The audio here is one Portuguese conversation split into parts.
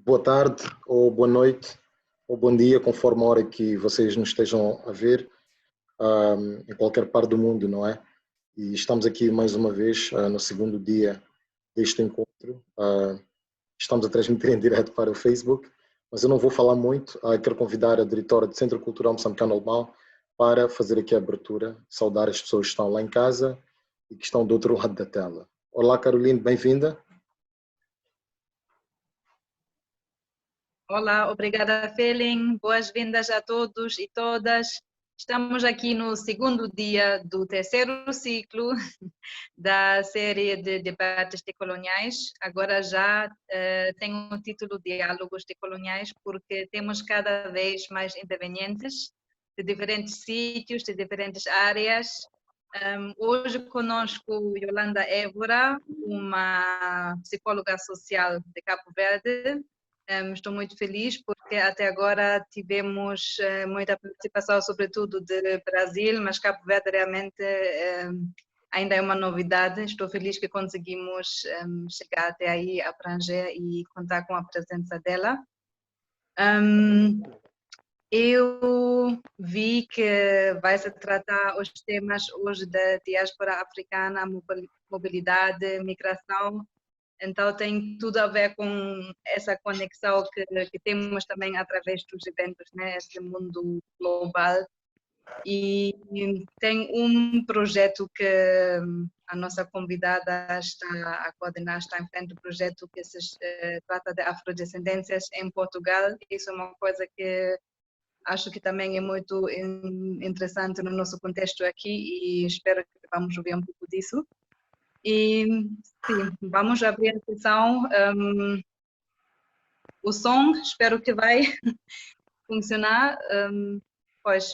boa tarde, ou boa noite, ou bom dia, conforme a hora que vocês nos estejam a ver, em qualquer parte do mundo, não é? E estamos aqui mais uma vez no segundo dia deste encontro. Estamos a transmitir em direto para o Facebook, mas eu não vou falar muito. Quero convidar a diretora do Centro Cultural Moçambicano Alemão para fazer aqui a abertura, saudar as pessoas que estão lá em casa e que estão do outro lado da tela. Olá, Caroline, bem-vinda. Olá, obrigada, Felin. Boas-vindas a todos e todas. Estamos aqui no segundo dia do terceiro ciclo da série de debates decoloniais. Agora já tem o título Diálogos Decoloniais, porque temos cada vez mais intervenientes de diferentes sítios, de diferentes áreas. Hoje conosco Yolanda Évora, uma psicóloga social de Cabo Verde. Estou muito feliz porque até agora tivemos muita participação, sobretudo de Brasil, mas Cabo Verde realmente ainda é uma novidade. Estou feliz que conseguimos chegar até aí, abranger e contar com a presença dela. Eu vi que vai se tratar os temas hoje da diáspora africana, mobilidade, migração. Então tem tudo a ver com essa conexão que temos também através dos eventos, né? Esse mundo global. E tem um projeto que a nossa convidada está a coordenar, está em frente do projeto que se trata de afrodescendências em Portugal. Isso é uma coisa que acho que também é muito interessante no nosso contexto aqui e espero que vamos ouvir um pouco disso. E sim, vamos abrir a sessão. O som, espero que vai funcionar. Pois,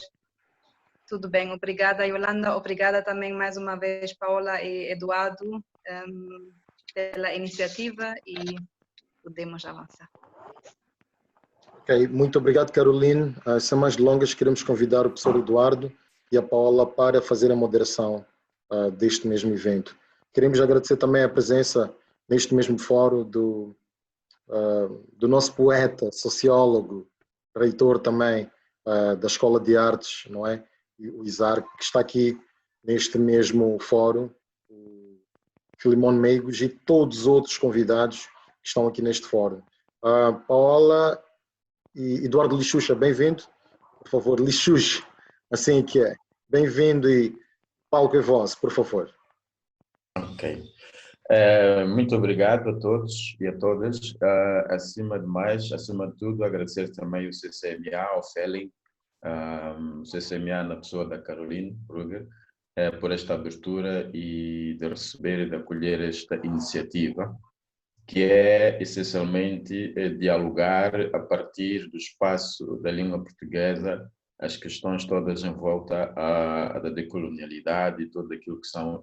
tudo bem. Obrigada, Yolanda. Obrigada também mais uma vez, Paola e Eduardo, pela iniciativa e podemos avançar. Ok, muito obrigado, Caroline. Sem mais delongas, queremos convidar o professor Eduardo e a Paola para fazer a moderação deste mesmo evento. Queremos agradecer também a presença neste mesmo fórum do nosso poeta, sociólogo, reitor também da Escola de Artes, não é? O Isar, que está aqui neste mesmo fórum, o Filimon Meigos e todos os outros convidados que estão aqui neste fórum. Paola e Eduardo Lixuxa, bem-vindo. Por favor, Lixuxa, assim que é. Bem-vindo e palco é vosso, por favor. Ok. Muito obrigado a todos e a todas. Acima de tudo, agradecer também o CCMA, ao Felin, o CCMA na pessoa da Caroline Brugger, por esta abertura e de receber e de acolher esta iniciativa, que é essencialmente dialogar a partir do espaço da língua portuguesa as questões todas em volta da decolonialidade e tudo aquilo que são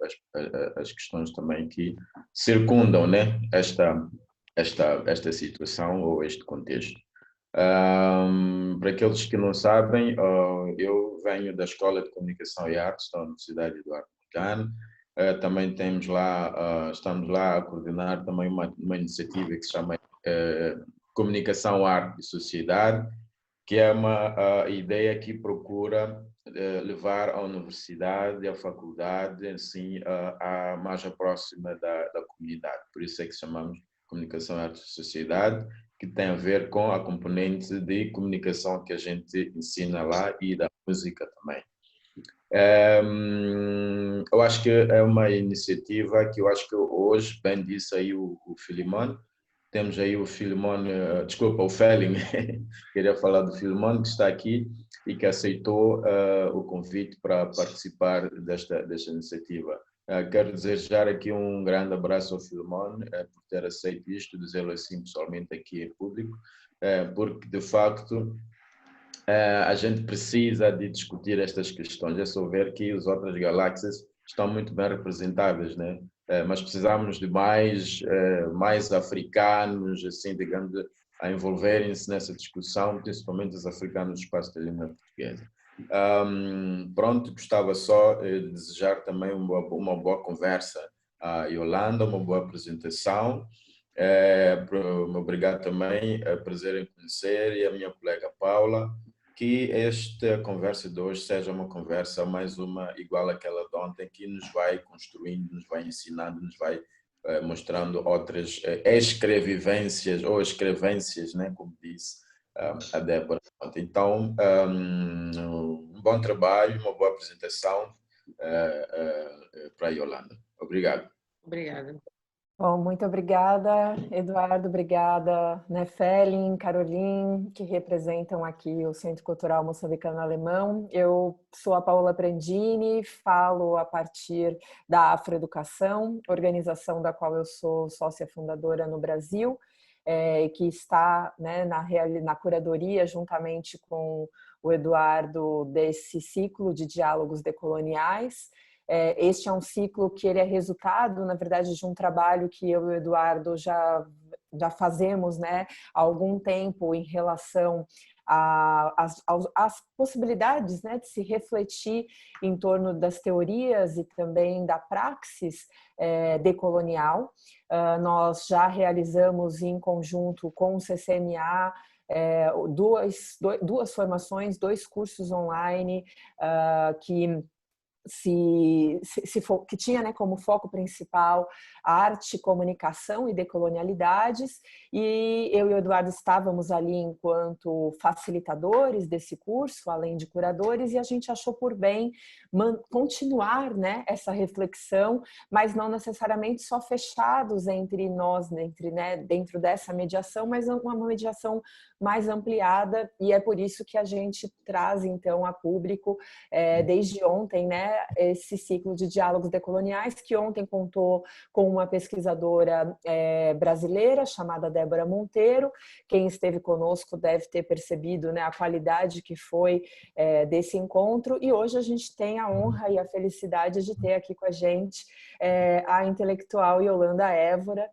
as questões também que circundam, né, esta situação ou este contexto. Para aqueles que não sabem, eu venho da Escola de Comunicação e Artes da Universidade Eduardo Mondlane. Também estamos lá a coordenar também uma iniciativa que se chama Comunicação, Arte e Sociedade, que é uma ideia que procura levar a universidade e a faculdade assim, a mais próxima da comunidade. Por isso é que chamamos Comunicação, Arte e Sociedade, que tem a ver com a componente de comunicação que a gente ensina lá e da música também. Eu acho que é uma iniciativa que eu acho que hoje, bem disse aí o Filimon, temos aí o Filimon, desculpa, o Felin, queria falar do Filimon que está aqui e que aceitou o convite para participar desta iniciativa. Quero desejar aqui um grande abraço ao Filimon por ter aceito isto, dizê-lo assim pessoalmente aqui em público, porque de facto a gente precisa de discutir estas questões. É só ver que as outras galáxias estão muito bem representadas, né? Mas precisamos de mais africanos, assim, digamos, a envolverem-se nessa discussão, principalmente os africanos do espaço da língua portuguesa. Pronto, gostava só de desejar também uma boa conversa à Yolanda, uma boa apresentação. Obrigado também, é prazer em conhecer, e a minha colega Paula, que esta conversa de hoje seja uma conversa mais uma igual àquela de ontem, que nos vai construindo, nos vai ensinando, nos vai mostrando outras escrevivências ou escrevências, né, como disse a Débora. Então, um bom trabalho, uma boa apresentação para a Yolanda. Obrigado. Obrigada. Bom, muito obrigada, Eduardo, obrigada, Nefelin, Caroline, que representam aqui o Centro Cultural Moçambicano Alemão. Eu sou a Paola Prandini, falo a partir da Afroeducação, organização da qual eu sou sócia fundadora no Brasil, que está, né, na curadoria, juntamente com o Eduardo, desse ciclo de diálogos decoloniais. Este é um ciclo que ele é resultado, na verdade, de um trabalho que eu e o Eduardo já fazemos, né, há algum tempo em relação às possibilidades, né, de se refletir em torno das teorias e também da praxis decolonial. Nós já realizamos em conjunto com o CCMA duas formações, 2 cursos online que tinha, né, como foco principal arte, comunicação e decolonialidades, e eu e o Eduardo estávamos ali enquanto facilitadores desse curso, além de curadores, e a gente achou por bem continuar, né, essa reflexão, mas não necessariamente só fechados entre nós, dentro dessa mediação, mas uma mediação mais ampliada, e é por isso que a gente traz então a público desde ontem, né, esse ciclo de diálogos decoloniais, que ontem contou com uma pesquisadora brasileira chamada Débora Monteiro. Quem esteve conosco deve ter percebido, né, a qualidade que foi desse encontro, e hoje a gente tem a honra e a felicidade de ter aqui com a gente a intelectual Yolanda Évora,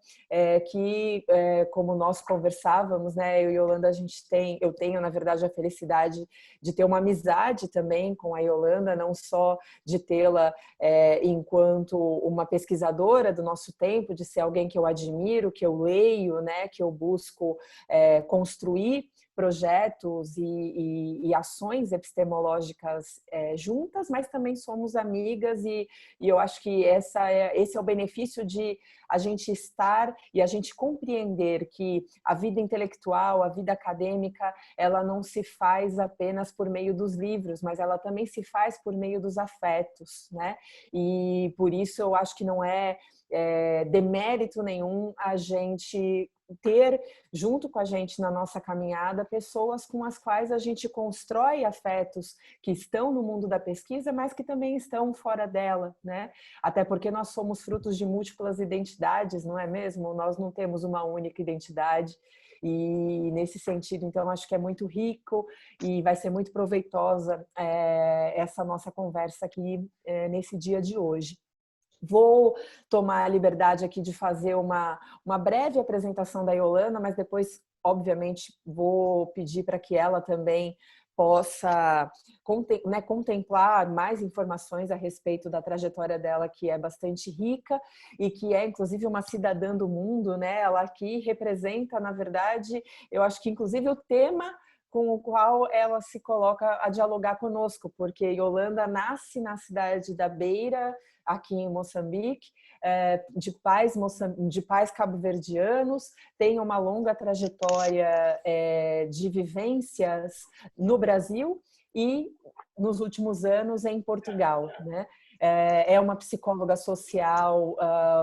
que, como nós conversávamos, né, eu e Yolanda, eu tenho, na verdade, a felicidade de ter uma amizade também com a Yolanda, não só de tê-la enquanto uma pesquisadora do nosso tempo, de ser alguém que eu admiro, que eu leio, né, que eu busco construir projetos e ações epistemológicas juntas, mas também somos amigas, e eu acho que esse é o benefício de a gente estar e a gente compreender que a vida intelectual, a vida acadêmica, ela não se faz apenas por meio dos livros, mas ela também se faz por meio dos afetos, né? E por isso eu acho que não é demérito nenhum a gente ter junto com a gente na nossa caminhada pessoas com as quais a gente constrói afetos que estão no mundo da pesquisa, mas que também estão fora dela, né? Até porque nós somos frutos de múltiplas identidades, não é mesmo? Nós não temos uma única identidade. E nesse sentido, então, acho que é muito rico e vai ser muito proveitosa essa nossa conversa aqui nesse dia de hoje. Vou tomar a liberdade aqui de fazer uma breve apresentação da Yolanda, mas depois, obviamente, vou pedir para que ela também possa contemplar mais informações a respeito da trajetória dela, que é bastante rica e que é, inclusive, uma cidadã do mundo, né? Ela aqui representa, na verdade, eu acho que, inclusive, o tema com o qual ela se coloca a dialogar conosco, porque Yolanda nasce na cidade da Beira, aqui em Moçambique, de pais cabo-verdianos, tem uma longa trajetória de vivências no Brasil e, nos últimos anos, em Portugal, né? É uma psicóloga social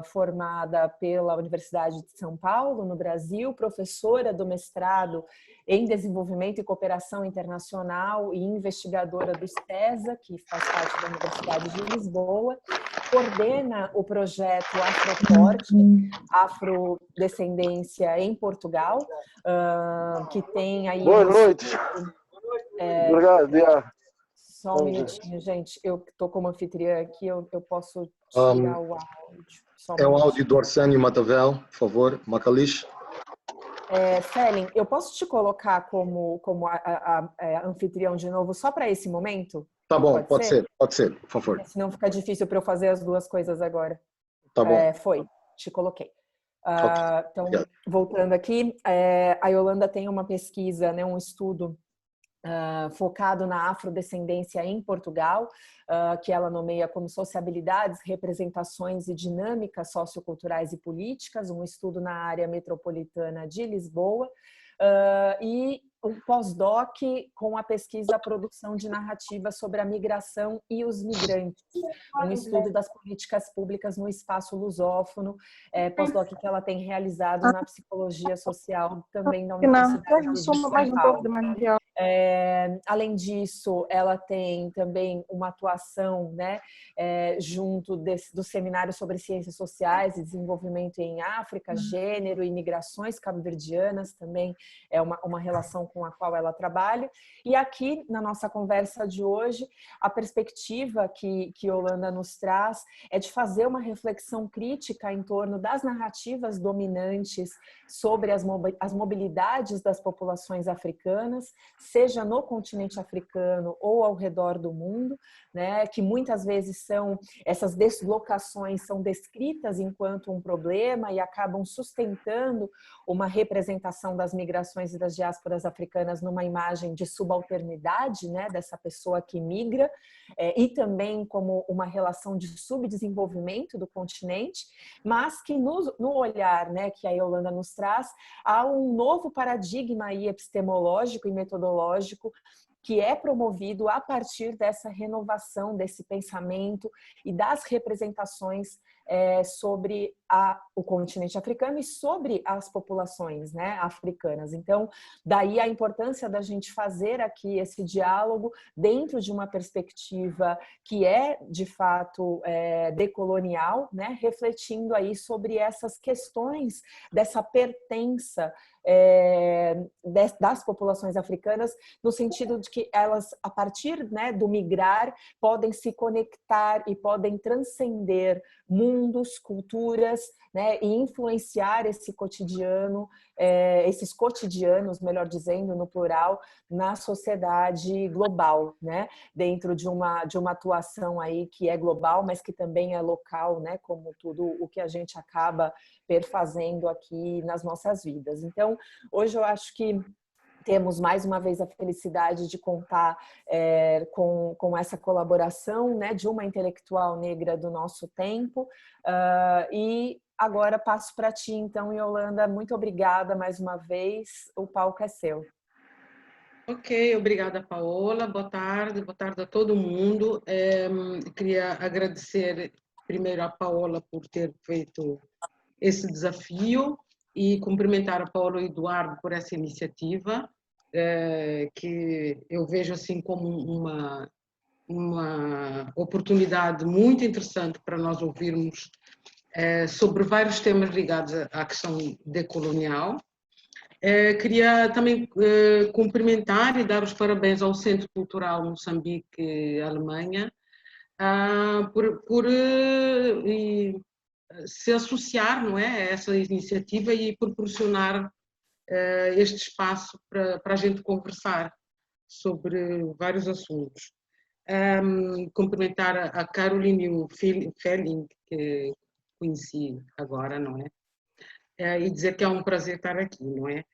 formada pela Universidade de São Paulo, no Brasil, professora do mestrado em Desenvolvimento e Cooperação Internacional e investigadora do STESA, que faz parte da Universidade de Lisboa, coordena o projeto Afroporte, Afrodescendência em Portugal, que tem aí... Boa noite. Obrigado. Só um minutinho, gente. Eu estou como anfitriã aqui, eu posso tirar o áudio. O áudio do Arsênio Matavel, por favor. Macalish. Felin, eu posso te colocar como anfitrião de novo, só para esse momento? Tá bom, pode ser, por favor. Senão fica difícil para eu fazer as duas coisas agora. Tá bom. Te coloquei. Então, voltando aqui, a Yolanda tem uma pesquisa, né, um estudo focado na afrodescendência em Portugal, que ela nomeia como sociabilidades, representações e dinâmicas socioculturais e políticas, um estudo na área metropolitana de Lisboa, e um pós-doc com a pesquisa Produção de Narrativa sobre a Migração e os Migrantes, um estudo das políticas públicas no espaço lusófono, pós-doc que ela tem realizado na psicologia social também da Universidade de São Paulo. Além disso, ela tem também uma atuação, né, junto do Seminário sobre Ciências Sociais e Desenvolvimento em África, Gênero e Migrações Cabo-Verdianas, também é uma relação com a qual ela trabalha. E aqui, na nossa conversa de hoje, a perspectiva que Yolanda nos traz é de fazer uma reflexão crítica em torno das narrativas dominantes sobre as mobilidades das populações africanas, seja no continente africano ou ao redor do mundo, né, que muitas vezes essas deslocações são descritas enquanto um problema e acabam sustentando uma representação das migrações e das diásporas africanas numa imagem de subalternidade, né, dessa pessoa que migra, e também como uma relação de subdesenvolvimento do continente, mas que no olhar, né, que a Yolanda nos traz, há um novo paradigma aí epistemológico e metodológico que é promovido a partir dessa renovação desse pensamento e das representações sobre o continente africano e sobre as populações, né, africanas. Então, daí a importância da gente fazer aqui esse diálogo dentro de uma perspectiva que é, de fato, decolonial, né, refletindo aí sobre essas questões dessa pertença das populações africanas, no sentido de que elas, a partir, né, do migrar, podem se conectar e podem transcender mundos, culturas, né, e influenciar esse cotidiano, esses cotidianos, melhor dizendo, no plural, na sociedade global, né, dentro de uma atuação aí que é global, mas que também é local, né, como tudo o que a gente acaba perfazendo aqui nas nossas vidas. Então, hoje eu acho que temos mais uma vez a felicidade de contar com essa colaboração, né, de uma intelectual negra do nosso tempo. E agora passo para ti, então, Yolanda. Muito obrigada mais uma vez. O palco é seu. Ok, obrigada, Paola. Boa tarde a todo mundo. Queria agradecer primeiro a Paola por ter feito esse desafio e cumprimentar a Paola e o Eduardo por essa iniciativa, que eu vejo assim como uma oportunidade muito interessante para nós ouvirmos sobre vários temas ligados à questão decolonial. Queria também cumprimentar e dar os parabéns ao Centro Cultural Moçambique Alemanha por se associar, não é, a essa iniciativa e proporcionar este espaço para a gente conversar sobre vários assuntos. Cumprimentar a Caroline e o Felling, que conheci agora, não é? E dizer que é um prazer estar aqui, não é?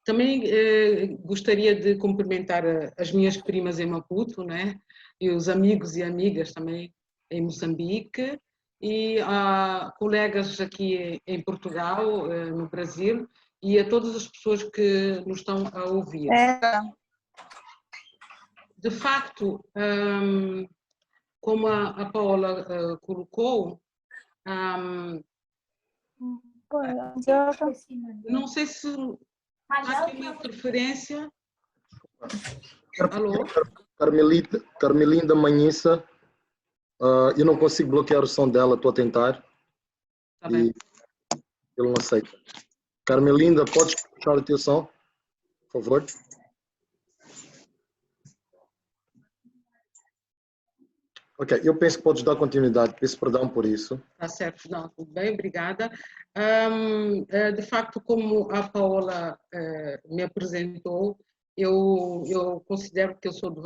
Também gostaria de cumprimentar as minhas primas em Maputo, né? E os amigos e amigas também em Moçambique, e a colegas aqui em Portugal, no Brasil, e a todas as pessoas que nos estão a ouvir. De facto, como a Paola colocou, não sei se há aqui uma interferência. Alô? Carmelinda Manhissa, eu não consigo bloquear o som dela, estou a tentar. Tá bem. Ele não aceita. Carmelinda, podes puxar o teu som, por favor? Ok, eu penso que podes dar continuidade, peço perdão por isso. Tá certo, não, tudo bem, obrigada. De facto, como a Paola me apresentou, eu considero que eu sou de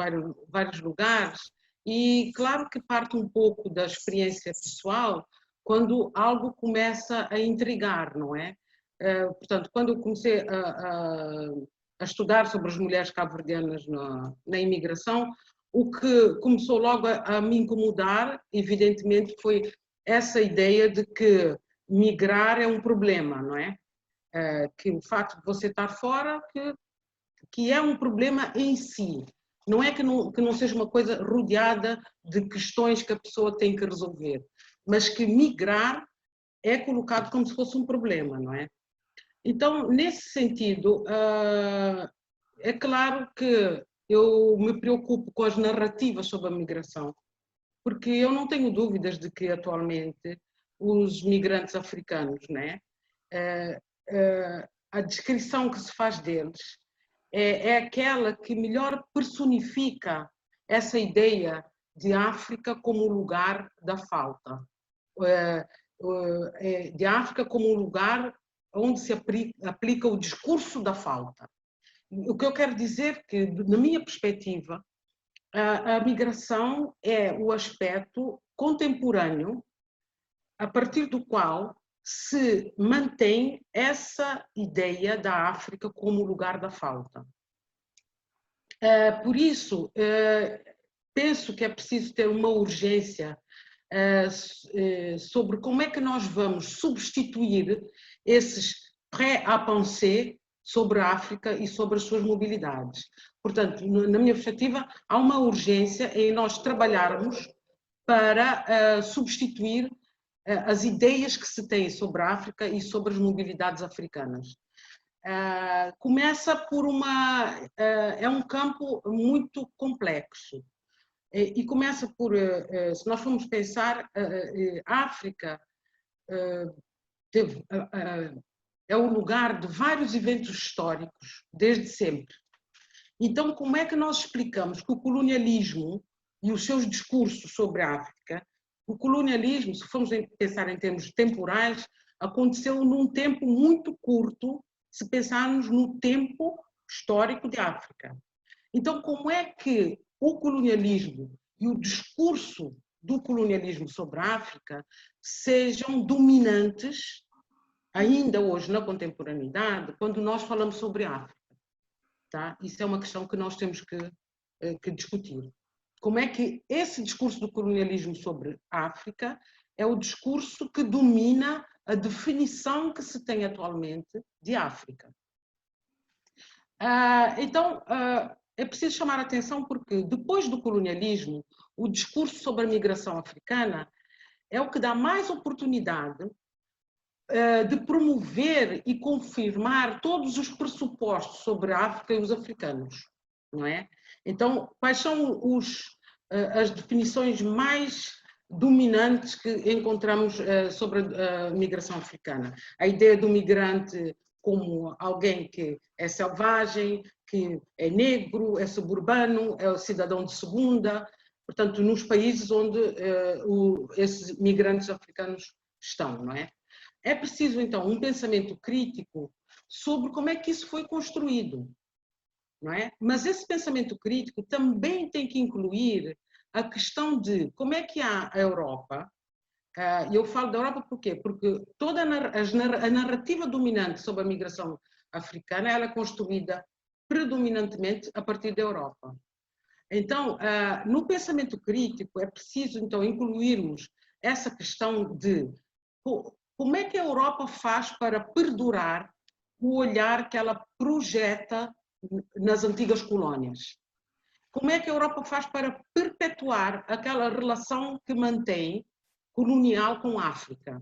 vários lugares e claro que parte um pouco da experiência pessoal, quando algo começa a intrigar, não é? Portanto, quando eu comecei a estudar sobre as mulheres cabo-verdianas na imigração, o que começou logo a me incomodar, evidentemente, foi essa ideia de que migrar é um problema, não é? Que o facto de você estar fora, que é um problema em si. Não é que não seja uma coisa rodeada de questões que a pessoa tem que resolver, mas que migrar é colocado como se fosse um problema, não é? Então, nesse sentido, é claro que eu me preocupo com as narrativas sobre a migração, porque eu não tenho dúvidas de que atualmente os migrantes africanos, né, a descrição que se faz deles é aquela que melhor personifica essa ideia de África como lugar da falta, de África como um lugar onde se aplica o discurso da falta. O que eu quero dizer é que, na minha perspectiva, a migração é o aspecto contemporâneo a partir do qual se mantém essa ideia da África como lugar da falta. Por isso, penso que é preciso ter uma urgência sobre como é que nós vamos substituir esses pré-à-pensée sobre a África e sobre as suas mobilidades. Portanto, na minha perspectiva, há uma urgência em nós trabalharmos para substituir as ideias que se têm sobre a África e sobre as mobilidades africanas. Começa por é um campo muito complexo e começa por, se nós formos pensar, a África é o lugar de vários eventos históricos, desde sempre. Então, como é que nós explicamos que o colonialismo e os seus discursos sobre a África, o colonialismo, se formos pensar em termos temporais, aconteceu num tempo muito curto, se pensarmos no tempo histórico de África. Então, como é que o colonialismo e o discurso do colonialismo sobre a África sejam dominantes, ainda hoje na contemporaneidade, quando nós falamos sobre a África? Tá? Isso é uma questão que nós temos que discutir. Como é que esse discurso do colonialismo sobre a África é o discurso que domina a definição que se tem atualmente de África? Então, é preciso chamar a atenção porque, depois do colonialismo, o discurso sobre a migração africana é o que dá mais oportunidade de promover e confirmar todos os pressupostos sobre a África e os africanos, não é? Então, quais são as definições mais dominantes que encontramos sobre a migração africana? A ideia do migrante como alguém que é selvagem, que é negro, é suburbano, é cidadão de segunda, portanto, nos países onde esses migrantes africanos estão, não é? É preciso, então, um pensamento crítico sobre como é que isso foi construído, não é? Mas esse pensamento crítico também tem que incluir a questão de como é que a Europa, e eu falo da Europa por quê? Porque toda a narrativa dominante sobre a migração africana ela é construída predominantemente a partir da Europa. Então, no pensamento crítico é preciso, então, incluirmos essa questão de como é que a Europa faz para perdurar o olhar que ela projeta nas antigas colónias? Como é que a Europa faz para perpetuar aquela relação que mantém colonial com a África?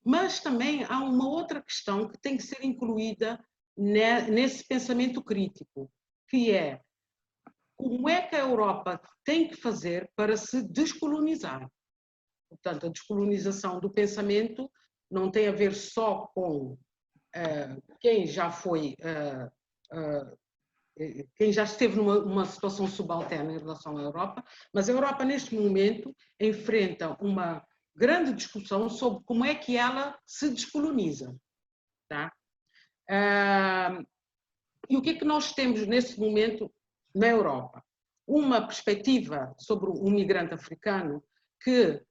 Mas também há uma outra questão que tem que ser incluída nesse pensamento crítico, que é como é que a Europa tem que fazer para se descolonizar? Portanto, a descolonização do pensamento não tem a ver só com quem já foi, quem já esteve numa situação subalterna em relação à Europa, mas a Europa, neste momento, enfrenta uma grande discussão sobre como é que ela se descoloniza. Tá? E o que é que nós temos nesse momento na Europa? Uma perspectiva sobre o migrante africano que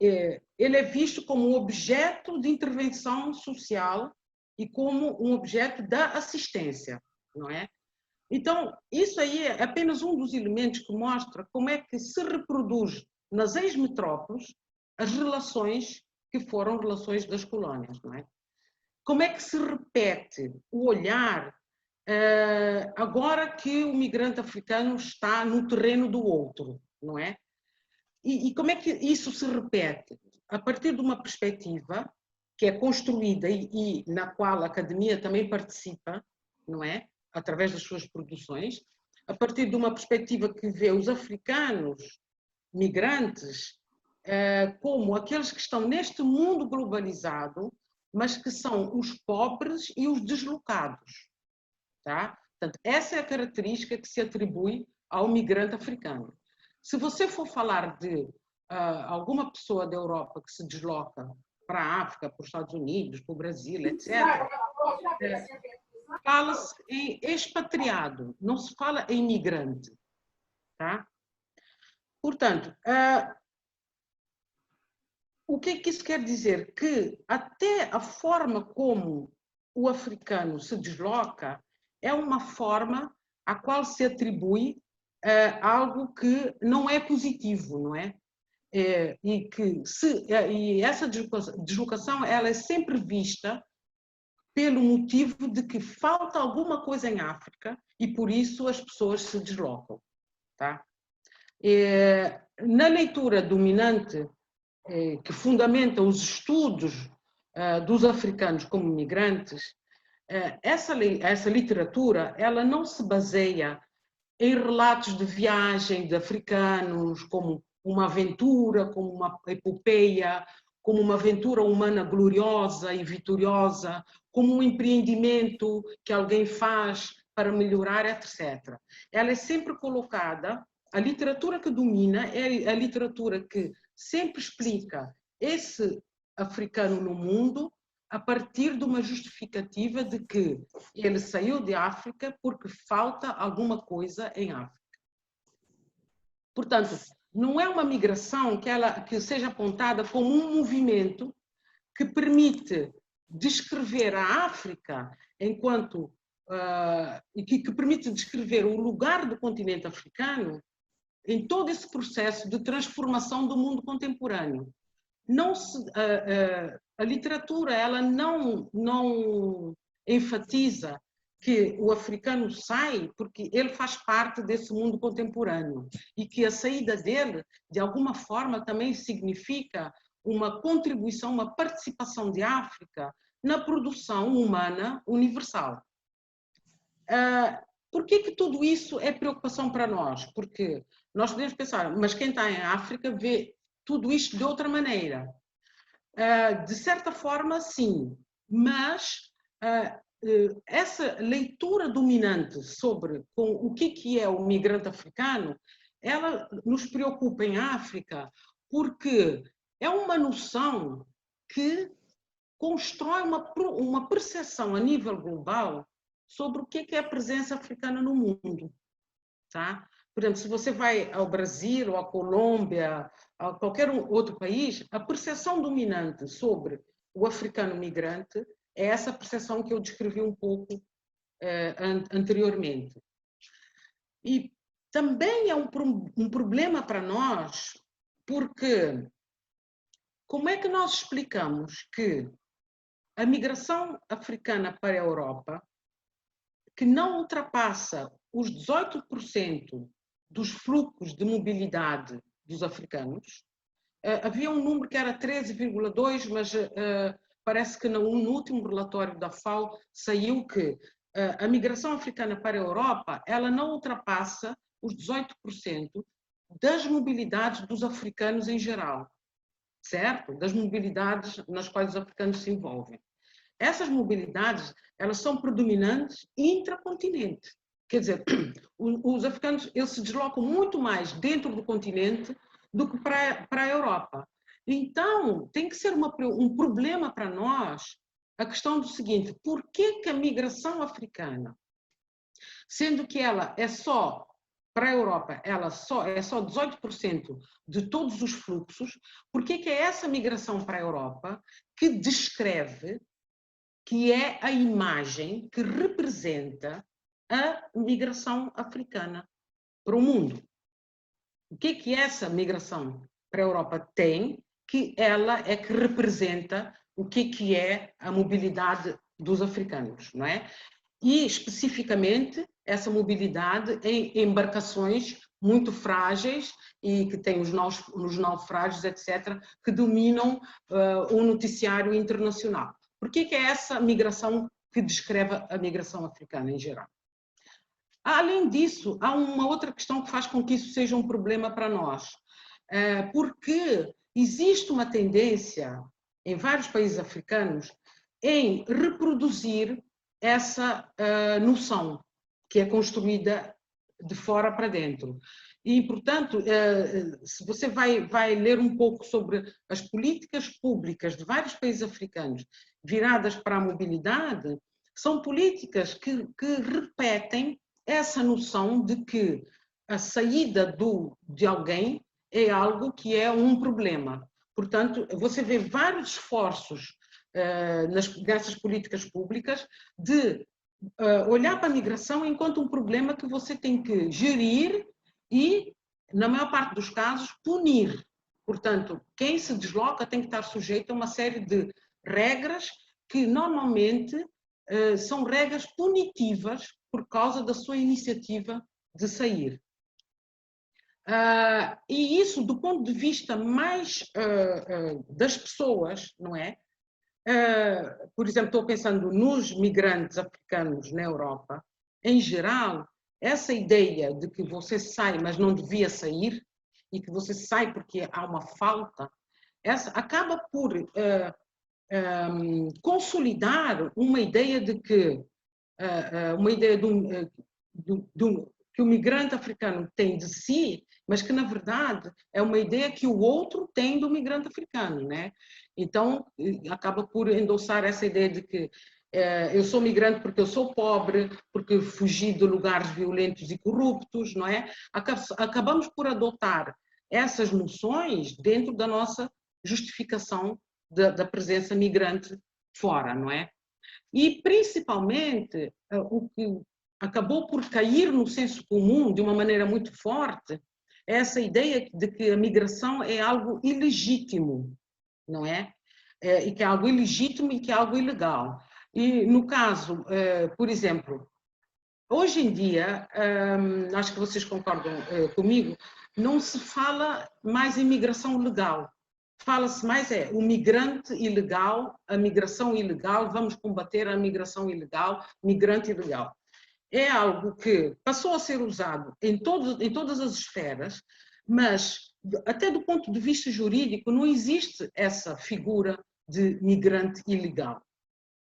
ele é visto como um objeto de intervenção social e como um objeto da assistência, não é? Então, isso aí é apenas um dos elementos que mostra como é que se reproduz nas ex-metrópoles as relações que foram relações das colónias, não é? Como é que se repete o olhar agora que o migrante africano está no terreno do outro, não é? E como é que isso se repete? A partir de uma perspectiva que é construída e na qual a academia também participa, não é? Através das suas produções, a partir de uma perspectiva que vê os africanos migrantes como aqueles que estão neste mundo globalizado, mas que são os pobres e os deslocados. Tá? Portanto, essa é a característica que se atribui ao migrante africano. Se você for falar de alguma pessoa da Europa que se desloca para a África, para os Estados Unidos, para o Brasil, etc., fala-se em expatriado, não se fala em migrante. Tá? Portanto, o que é que isso quer dizer? Que até a forma como o africano se desloca é uma forma a qual se atribui algo que não é positivo, não é? E essa deslocação ela é sempre vista pelo motivo de que falta alguma coisa em África e por isso as pessoas se deslocam. Tá? Na leitura dominante que fundamenta os estudos dos africanos como migrantes, essa literatura ela não se baseia em relatos de viagem de africanos como uma aventura, como uma epopeia, como uma aventura humana gloriosa e vitoriosa, como um empreendimento que alguém faz para melhorar, etc. Ela é sempre colocada, a literatura que domina é a literatura que sempre explica esse africano no mundo a partir de uma justificativa de que ele saiu de África porque falta alguma coisa em África. Portanto, não é uma migração que seja apontada como um movimento que permite descrever a África enquanto que permite descrever o lugar do continente africano em todo esse processo de transformação do mundo contemporâneo. A literatura ela não enfatiza que o africano sai porque ele faz parte desse mundo contemporâneo e que a saída dele, de alguma forma, também significa uma contribuição, uma participação de África na produção humana universal. Por que tudo isso é preocupação para nós? Porque nós podemos pensar, mas quem está em África vê tudo isto de outra maneira. De certa forma, sim, mas essa leitura dominante sobre o que é o migrante africano, ela nos preocupa em África porque é uma noção que constrói uma percepção a nível global sobre o que é a presença africana no mundo. Tá? Por exemplo, se você vai ao Brasil, ou à Colômbia, a qualquer outro país, a percepção dominante sobre o africano migrante é essa percepção que eu descrevi um pouco anteriormente. E também é um problema para nós, porque como é que nós explicamos que a migração africana para a Europa, que não ultrapassa os 18% dos fluxos de mobilidade dos africanos, havia um número que era 13,2%, mas parece que no último relatório da FAO saiu que a migração africana para a Europa ela não ultrapassa os 18% das mobilidades dos africanos em geral, certo? Das mobilidades nas quais os africanos se envolvem. Essas mobilidades elas são predominantes intracontinente. Quer dizer, os africanos eles se deslocam muito mais dentro do continente do que para a Europa. Então, tem que ser um problema para nós a questão do seguinte: por que a migração africana, sendo que ela é só para a Europa ela é só 18% de todos os fluxos, por que é essa migração para a Europa que descreve, que é a imagem que representa a migração africana para o mundo? O que essa migração para a Europa tem, que ela é que representa o que é a mobilidade dos africanos, não é? E, especificamente, essa mobilidade em embarcações muito frágeis e que têm os naufrágios, etc., que dominam o noticiário internacional. Por que é essa migração que descreve a migração africana em geral? Além disso, há uma outra questão que faz com que isso seja um problema para nós, porque existe uma tendência em vários países africanos em reproduzir essa noção que é construída de fora para dentro. E, portanto, se você vai ler um pouco sobre as políticas públicas de vários países africanos viradas para a mobilidade, são políticas que repetem essa noção de que a saída de alguém é algo que é um problema. Portanto, você vê vários esforços nessas políticas públicas de olhar para a migração enquanto um problema que você tem que gerir e, na maior parte dos casos, punir. Portanto, quem se desloca tem que estar sujeito a uma série de regras que normalmente são regras punitivas por causa da sua iniciativa de sair. E isso, do ponto de vista mais das pessoas, não é? Por exemplo, estou pensando nos migrantes africanos na Europa, em geral, essa ideia de que você sai, mas não devia sair, e que você sai porque há uma falta, essa acaba por consolidar uma ideia de que que o migrante africano tem de si, mas que, na verdade, é uma ideia que o outro tem do migrante africano, né? Então, acaba por endossar essa ideia de que eu sou migrante porque eu sou pobre, porque fugi de lugares violentos e corruptos, não é? Acabamos por adotar essas noções dentro da nossa justificação da presença migrante fora, não é? E, principalmente, o que acabou por cair no senso comum de uma maneira muito forte é essa ideia de que a migração é algo ilegítimo, não é? E que é algo ilegítimo e que é algo ilegal. E, no caso, por exemplo, hoje em dia, acho que vocês concordam comigo, não se fala mais em migração legal. Fala-se mais o migrante ilegal, a migração ilegal, vamos combater a migração ilegal, migrante ilegal. É algo que passou a ser usado em todas as esferas, mas até do ponto de vista jurídico não existe essa figura de migrante ilegal,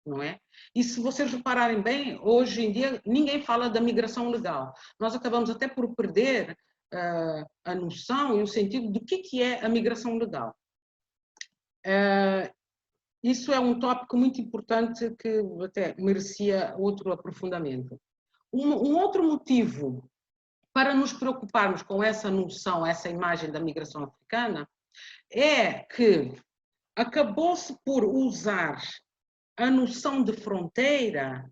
não é? E se vocês repararem bem, hoje em dia ninguém fala da migração legal. Nós acabamos até por perder a noção e o sentido do que é a migração legal. Isso é um tópico muito importante que até merecia outro aprofundamento. Um outro motivo para nos preocuparmos com essa noção, essa imagem da migração africana, é que acabou-se por usar a noção de fronteira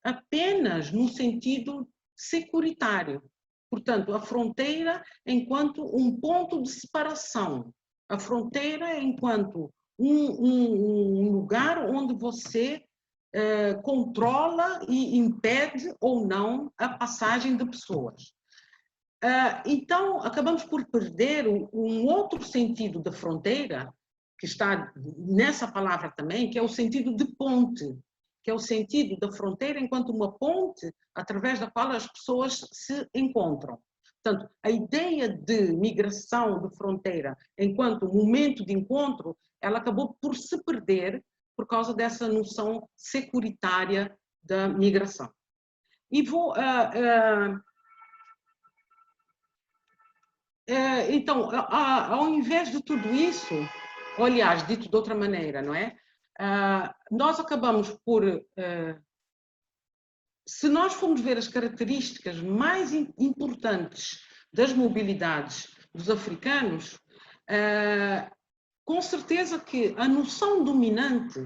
apenas no sentido securitário. Portanto, a fronteira enquanto um ponto de separação, a fronteira enquanto um lugar onde você controla e impede ou não a passagem de pessoas. Então, acabamos por perder um outro sentido da fronteira, que está nessa palavra também, que é o sentido de ponte, que é o sentido da fronteira enquanto uma ponte através da qual as pessoas se encontram. Portanto, a ideia de migração de fronteira enquanto momento de encontro, ela acabou por se perder por causa dessa noção securitária da migração. E vou... então, ao invés de tudo isso, ou, aliás, dito de outra maneira, não é? Nós acabamos por se nós formos ver as características mais importantes das mobilidades dos africanos, com certeza que a noção dominante,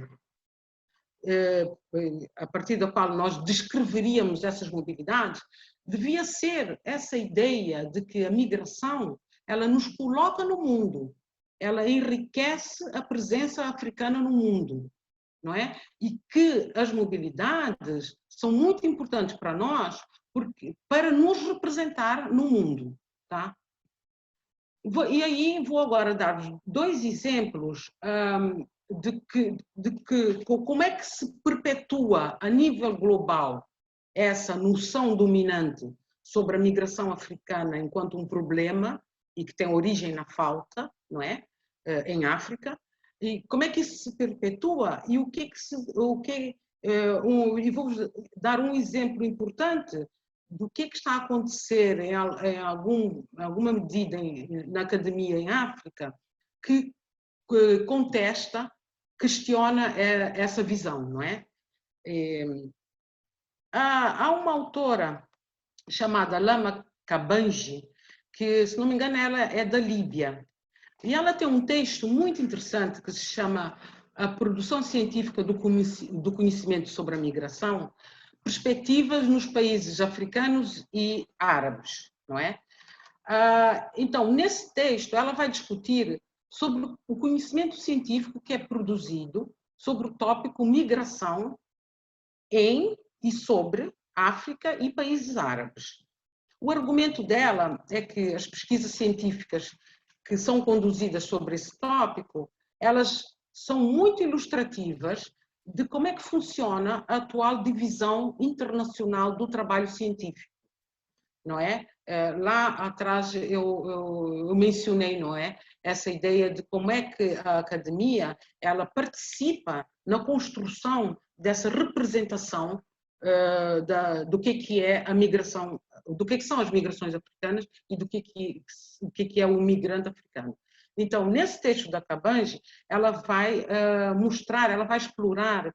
a partir da qual nós descreveríamos essas mobilidades, devia ser essa ideia de que a migração, ela nos coloca no mundo, ela enriquece a presença africana no mundo, não é? E que as mobilidades são muito importantes para nós para nos representar no mundo, tá? E aí vou agora dar-vos 2 exemplos de como é que se perpetua a nível global essa noção dominante sobre a migração africana enquanto um problema e que tem origem na falta, não é? Em África. E como é que isso se perpetua e e vou-vos dar um exemplo importante do que está a acontecer em alguma medida na academia em África que contesta, questiona essa visão, não é? Há uma autora chamada Lama Kabanji, que, se não me engano, ela é da Líbia. E ela tem um texto muito interessante que se chama A Produção Científica do Conhecimento sobre a Migração, Perspectivas nos Países Africanos e Árabes, não é? Então, nesse texto, ela vai discutir sobre o conhecimento científico que é produzido sobre o tópico migração em e sobre África e países árabes. O argumento dela é que as pesquisas científicas que são conduzidas sobre esse tópico, elas são muito ilustrativas de como é que funciona a atual divisão internacional do trabalho científico, não é? Lá atrás eu mencionei, não é? Essa ideia de como é que a academia ela participa na construção dessa representação do que é a migração, do que são as migrações africanas e do que é o migrante africano. Então, nesse texto da Kabanji, ela vai mostrar, ela vai explorar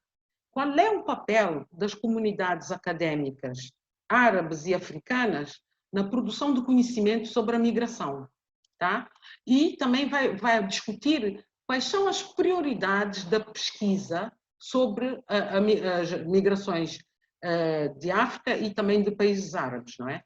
qual é o papel das comunidades académicas árabes e africanas na produção de conhecimento sobre a migração, tá? E também vai discutir quais são as prioridades da pesquisa sobre as migrações de África e também de países árabes, não é?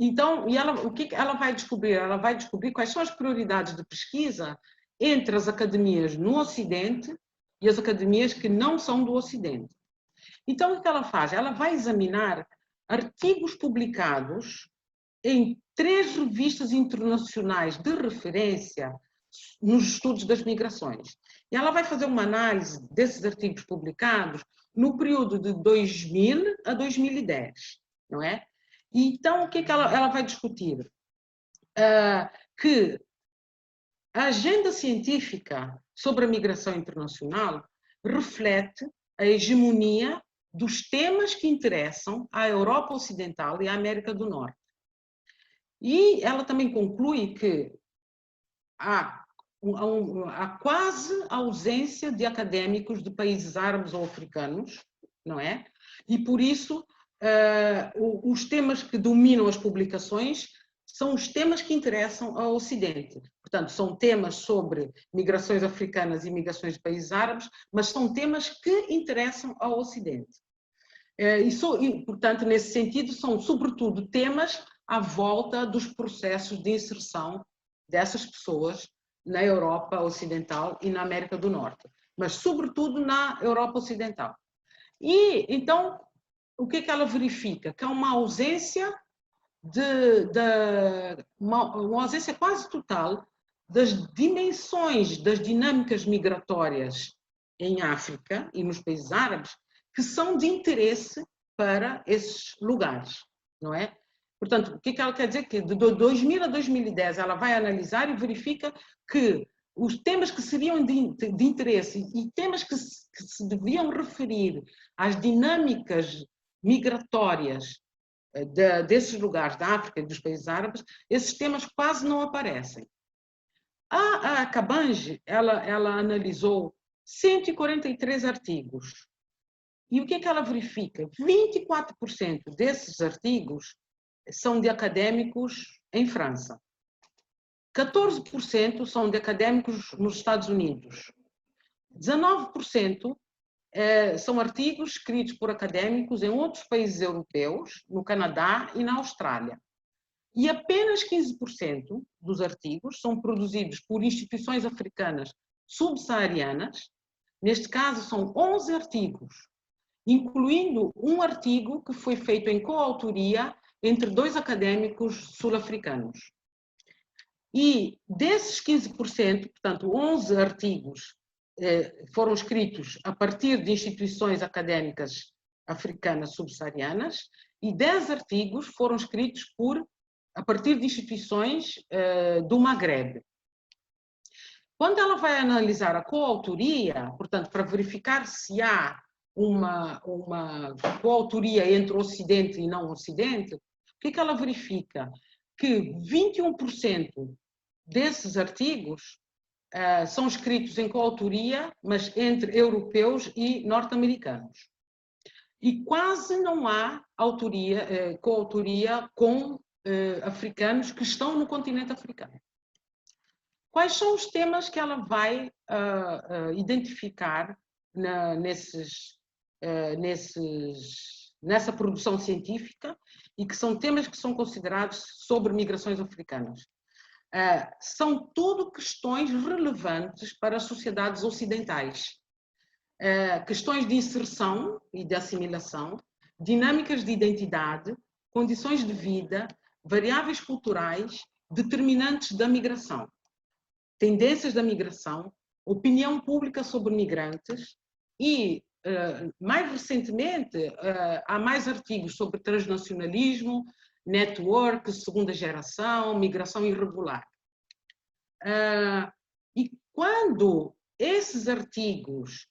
Então, o que ela vai descobrir? Ela vai descobrir quais são as prioridades de pesquisa entre as academias no Ocidente e as academias que não são do Ocidente. Então, o que ela faz? Ela vai examinar artigos publicados em 3 revistas internacionais de referência nos estudos das migrações. E ela vai fazer uma análise desses artigos publicados no período de 2000 a 2010, não é? E então, o que ela vai discutir? Que a agenda científica sobre a migração internacional reflete a hegemonia dos temas que interessam à Europa Ocidental e à América do Norte. E ela também conclui que há quase ausência de académicos de países árabes ou africanos, não é? E por isso os temas que dominam as publicações são os temas que interessam ao Ocidente. Portanto, são temas sobre migrações africanas e migrações de países árabes, mas são temas que interessam ao Ocidente. E, portanto, nesse sentido, são sobretudo temas à volta dos processos de inserção dessas pessoas na Europa Ocidental e na América do Norte, mas sobretudo na Europa Ocidental. E, então, o que ela verifica? Que há uma ausência uma ausência quase total das dimensões das dinâmicas migratórias em África e nos países árabes que são de interesse para esses lugares, não é? Portanto, o que ela quer dizer? Que de 2000 a 2010 ela vai analisar e verifica que os temas que seriam de interesse e temas que se deviam referir às dinâmicas migratórias desses lugares da África e dos países árabes, esses temas quase não aparecem. A Kabanji, ela analisou 143 artigos E o que é que ela verifica? 24% desses artigos são de académicos em França. 14% são de académicos nos Estados Unidos. 19% são artigos escritos por académicos em outros países europeus, no Canadá e na Austrália. E apenas 15% dos artigos são produzidos por instituições africanas subsaarianas. Neste caso, são 11 artigos, incluindo um artigo que foi feito em coautoria entre 2 académicos sul-africanos. E desses 15%, portanto, 11 artigos foram escritos a partir de instituições académicas africanas subsaarianas e 10 artigos foram escritos a partir de instituições do Magreb. Quando ela vai analisar a coautoria, portanto, para verificar se há uma coautoria entre Ocidente e não Ocidente, o que é que ela verifica? Que 21% desses artigos são escritos em coautoria, mas entre europeus e norte-americanos. E quase não há coautoria com africanos que estão no continente africano. Quais são os temas que ela vai identificar nessa produção científica e que são temas que são considerados sobre migrações africanas? São tudo questões relevantes para as sociedades ocidentais. Questões de inserção e de assimilação, dinâmicas de identidade, condições de vida, variáveis culturais, determinantes da migração, tendências da migração, opinião pública sobre migrantes e, mais recentemente, há mais artigos sobre transnacionalismo, network, segunda geração, migração irregular. E quando esses artigos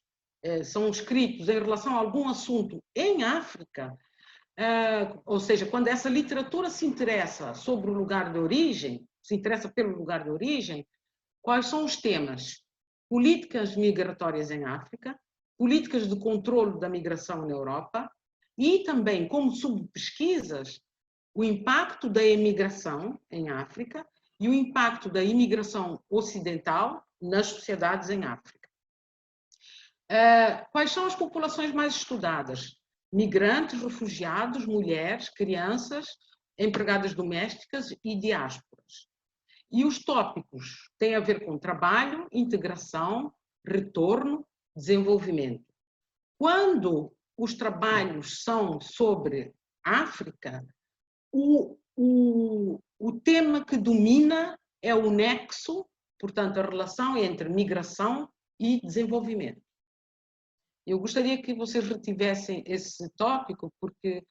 são escritos em relação a algum assunto em África, ou seja, quando essa literatura se interessa sobre o lugar de origem, se interessa pelo lugar de origem, quais são os temas? Políticas migratórias em África, políticas de controle da migração na Europa e também, como subpesquisas, o impacto da imigração em África e o impacto da imigração ocidental nas sociedades em África. Quais são as populações mais estudadas? Migrantes, refugiados, mulheres, crianças, empregadas domésticas e diásporas. E os tópicos têm a ver com trabalho, integração, retorno, desenvolvimento. Quando os trabalhos são sobre África, o tema que domina é o nexo, portanto, a relação entre migração e desenvolvimento. Eu gostaria que vocês retivessem esse tópico, porque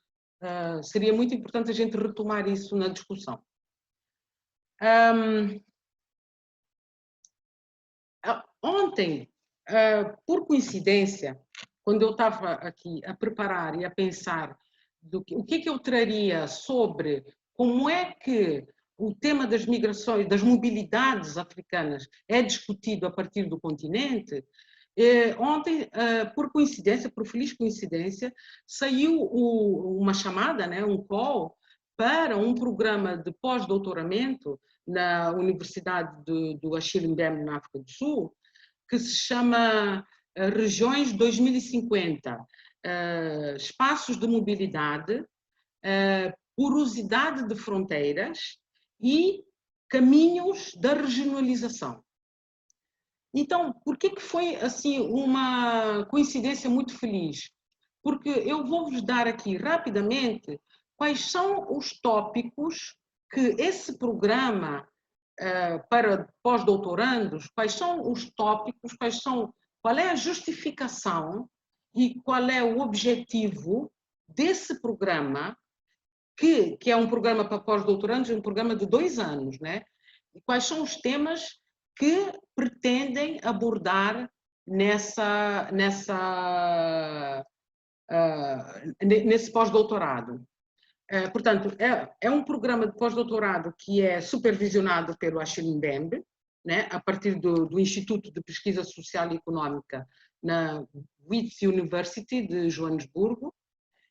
seria muito importante a gente retomar isso na discussão. Ontem, por coincidência, quando eu estava aqui a preparar e a pensar o que é que eu traria sobre como é que o tema das migrações, das mobilidades africanas é discutido a partir do continente, ontem, por coincidência, por feliz coincidência, saiu uma chamada, né, um call, para um programa de pós-doutoramento na Universidade do Achille Mbembe, na África do Sul, que se chama Regiões 2050, Espaços de Mobilidade, Porosidade de Fronteiras e Caminhos da Regionalização. Então, por que foi assim uma coincidência muito feliz? Porque eu vou-vos dar aqui rapidamente quais são os tópicos que esse programa para pós-doutorandos, quais são os tópicos, qual é a justificação e qual é o objetivo desse programa, que é um programa para pós-doutorandos, um programa de 2 anos, né? E quais são os temas que pretendem abordar nesse pós-doutorado. Portanto, é um programa de pós-doutorado que é supervisionado pelo Achille Mbembe, né, a partir do Instituto de Pesquisa Social e Económica na Wits University de Joanesburgo,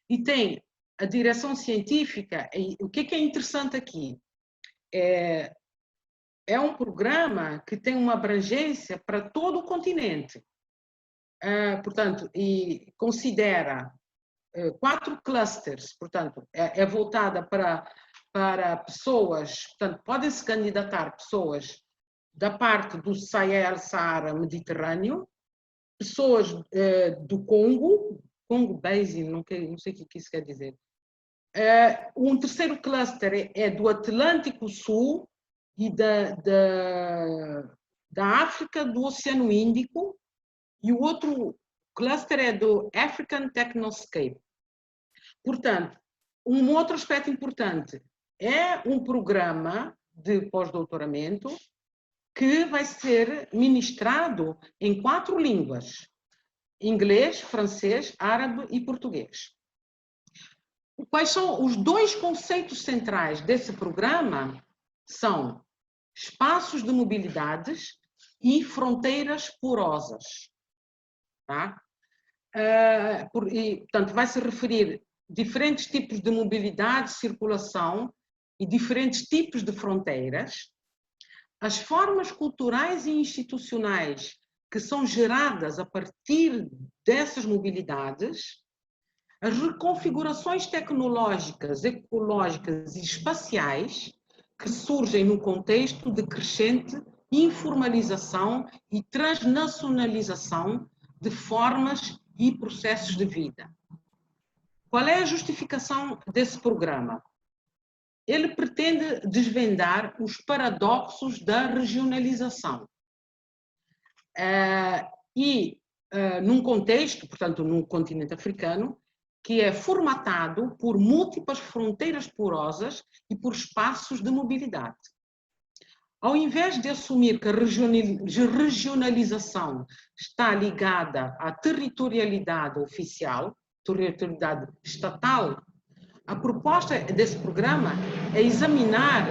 e tem a direção científica. E o que é interessante aqui? É um programa que tem uma abrangência para todo o continente. Portanto, e considera 4 clusters, portanto, é voltada para pessoas, portanto, podem se candidatar pessoas da parte do Saara Mediterrâneo, pessoas do Congo Basin, não sei o que isso quer dizer. Um terceiro cluster é do Atlântico Sul e da África, do Oceano Índico, e o outro cluster é do African Technoscape. Portanto, um outro aspecto importante é um programa de pós-doutoramento que vai ser ministrado em 4 línguas: inglês, francês, árabe e português. Quais são os 2 conceitos centrais desse programa? São espaços de mobilidades e fronteiras porosas. Tá? Portanto, vai se referir diferentes tipos de mobilidade, circulação e diferentes tipos de fronteiras, as formas culturais e institucionais que são geradas a partir dessas mobilidades, as reconfigurações tecnológicas, ecológicas e espaciais que surgem no contexto de crescente informalização e transnacionalização de formas e processos de vida. Qual é a justificação desse programa? Ele pretende desvendar os paradoxos da regionalização. Num contexto, portanto, no continente africano, que é formatado por múltiplas fronteiras porosas e por espaços de mobilidade. Ao invés de assumir que a regionalização está ligada à territorialidade oficial, territorialidade estatal, a proposta desse programa é examinar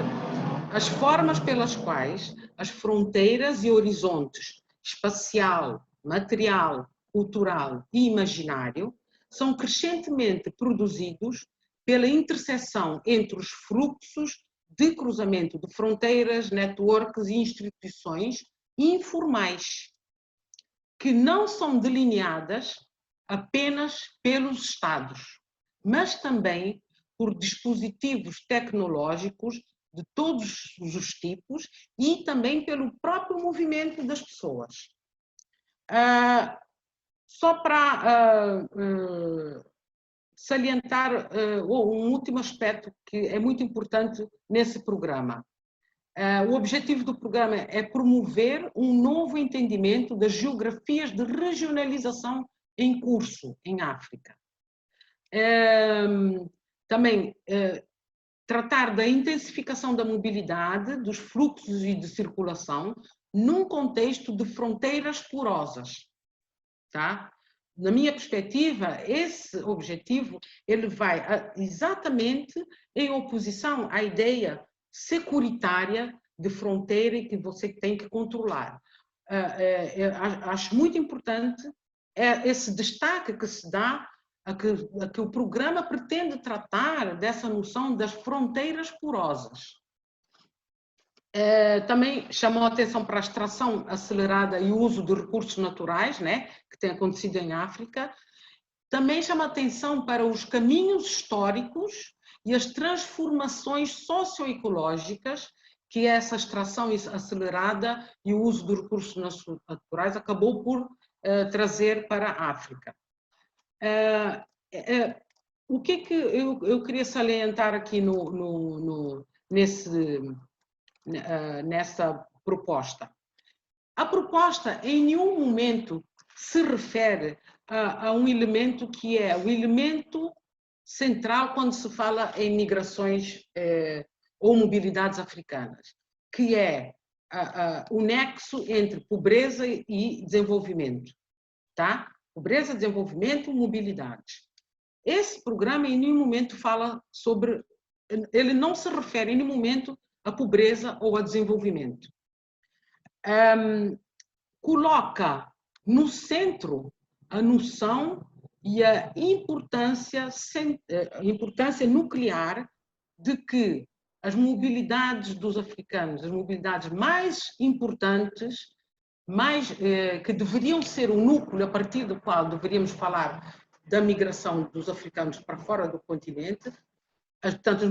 as formas pelas quais as fronteiras e horizontes espacial, material, cultural e imaginário são crescentemente produzidos pela interseção entre os fluxos de cruzamento de fronteiras, networks e instituições informais, que não são delineadas apenas pelos Estados, mas também por dispositivos tecnológicos de todos os tipos e também pelo próprio movimento das pessoas. Só para salientar um último aspecto que é muito importante nesse programa. O objetivo do programa é promover um novo entendimento das geografias de regionalização em curso em África. Também tratar da intensificação da mobilidade, dos fluxos e de circulação num contexto de fronteiras porosas. Tá? Na minha perspectiva, esse objetivo ele vai exatamente em oposição à ideia securitária de fronteira que você tem que controlar. Acho muito importante esse destaque que se dá a que o programa pretende tratar dessa noção das fronteiras porosas. Também chamou a atenção para a extração acelerada e o uso de recursos naturais, né, que tem acontecido em África. Também chama a atenção para os caminhos históricos e as transformações socioecológicas que essa extração acelerada e o uso de recursos naturais acabou por trazer para a África. O que é que eu queria salientar aqui nessa proposta? A proposta em nenhum momento se refere a um elemento que é o elemento central quando se fala em migrações ou mobilidades africanas, que é o nexo entre pobreza e desenvolvimento, tá? Pobreza, desenvolvimento, mobilidades. Esse programa em nenhum momento fala sobre, ele não se refere em nenhum momento a pobreza ou a desenvolvimento. Coloca no centro a noção e a importância nuclear de que as mobilidades dos africanos, as mobilidades mais importantes, que deveriam ser o núcleo a partir do qual deveríamos falar da migração dos africanos para fora do continente, portanto,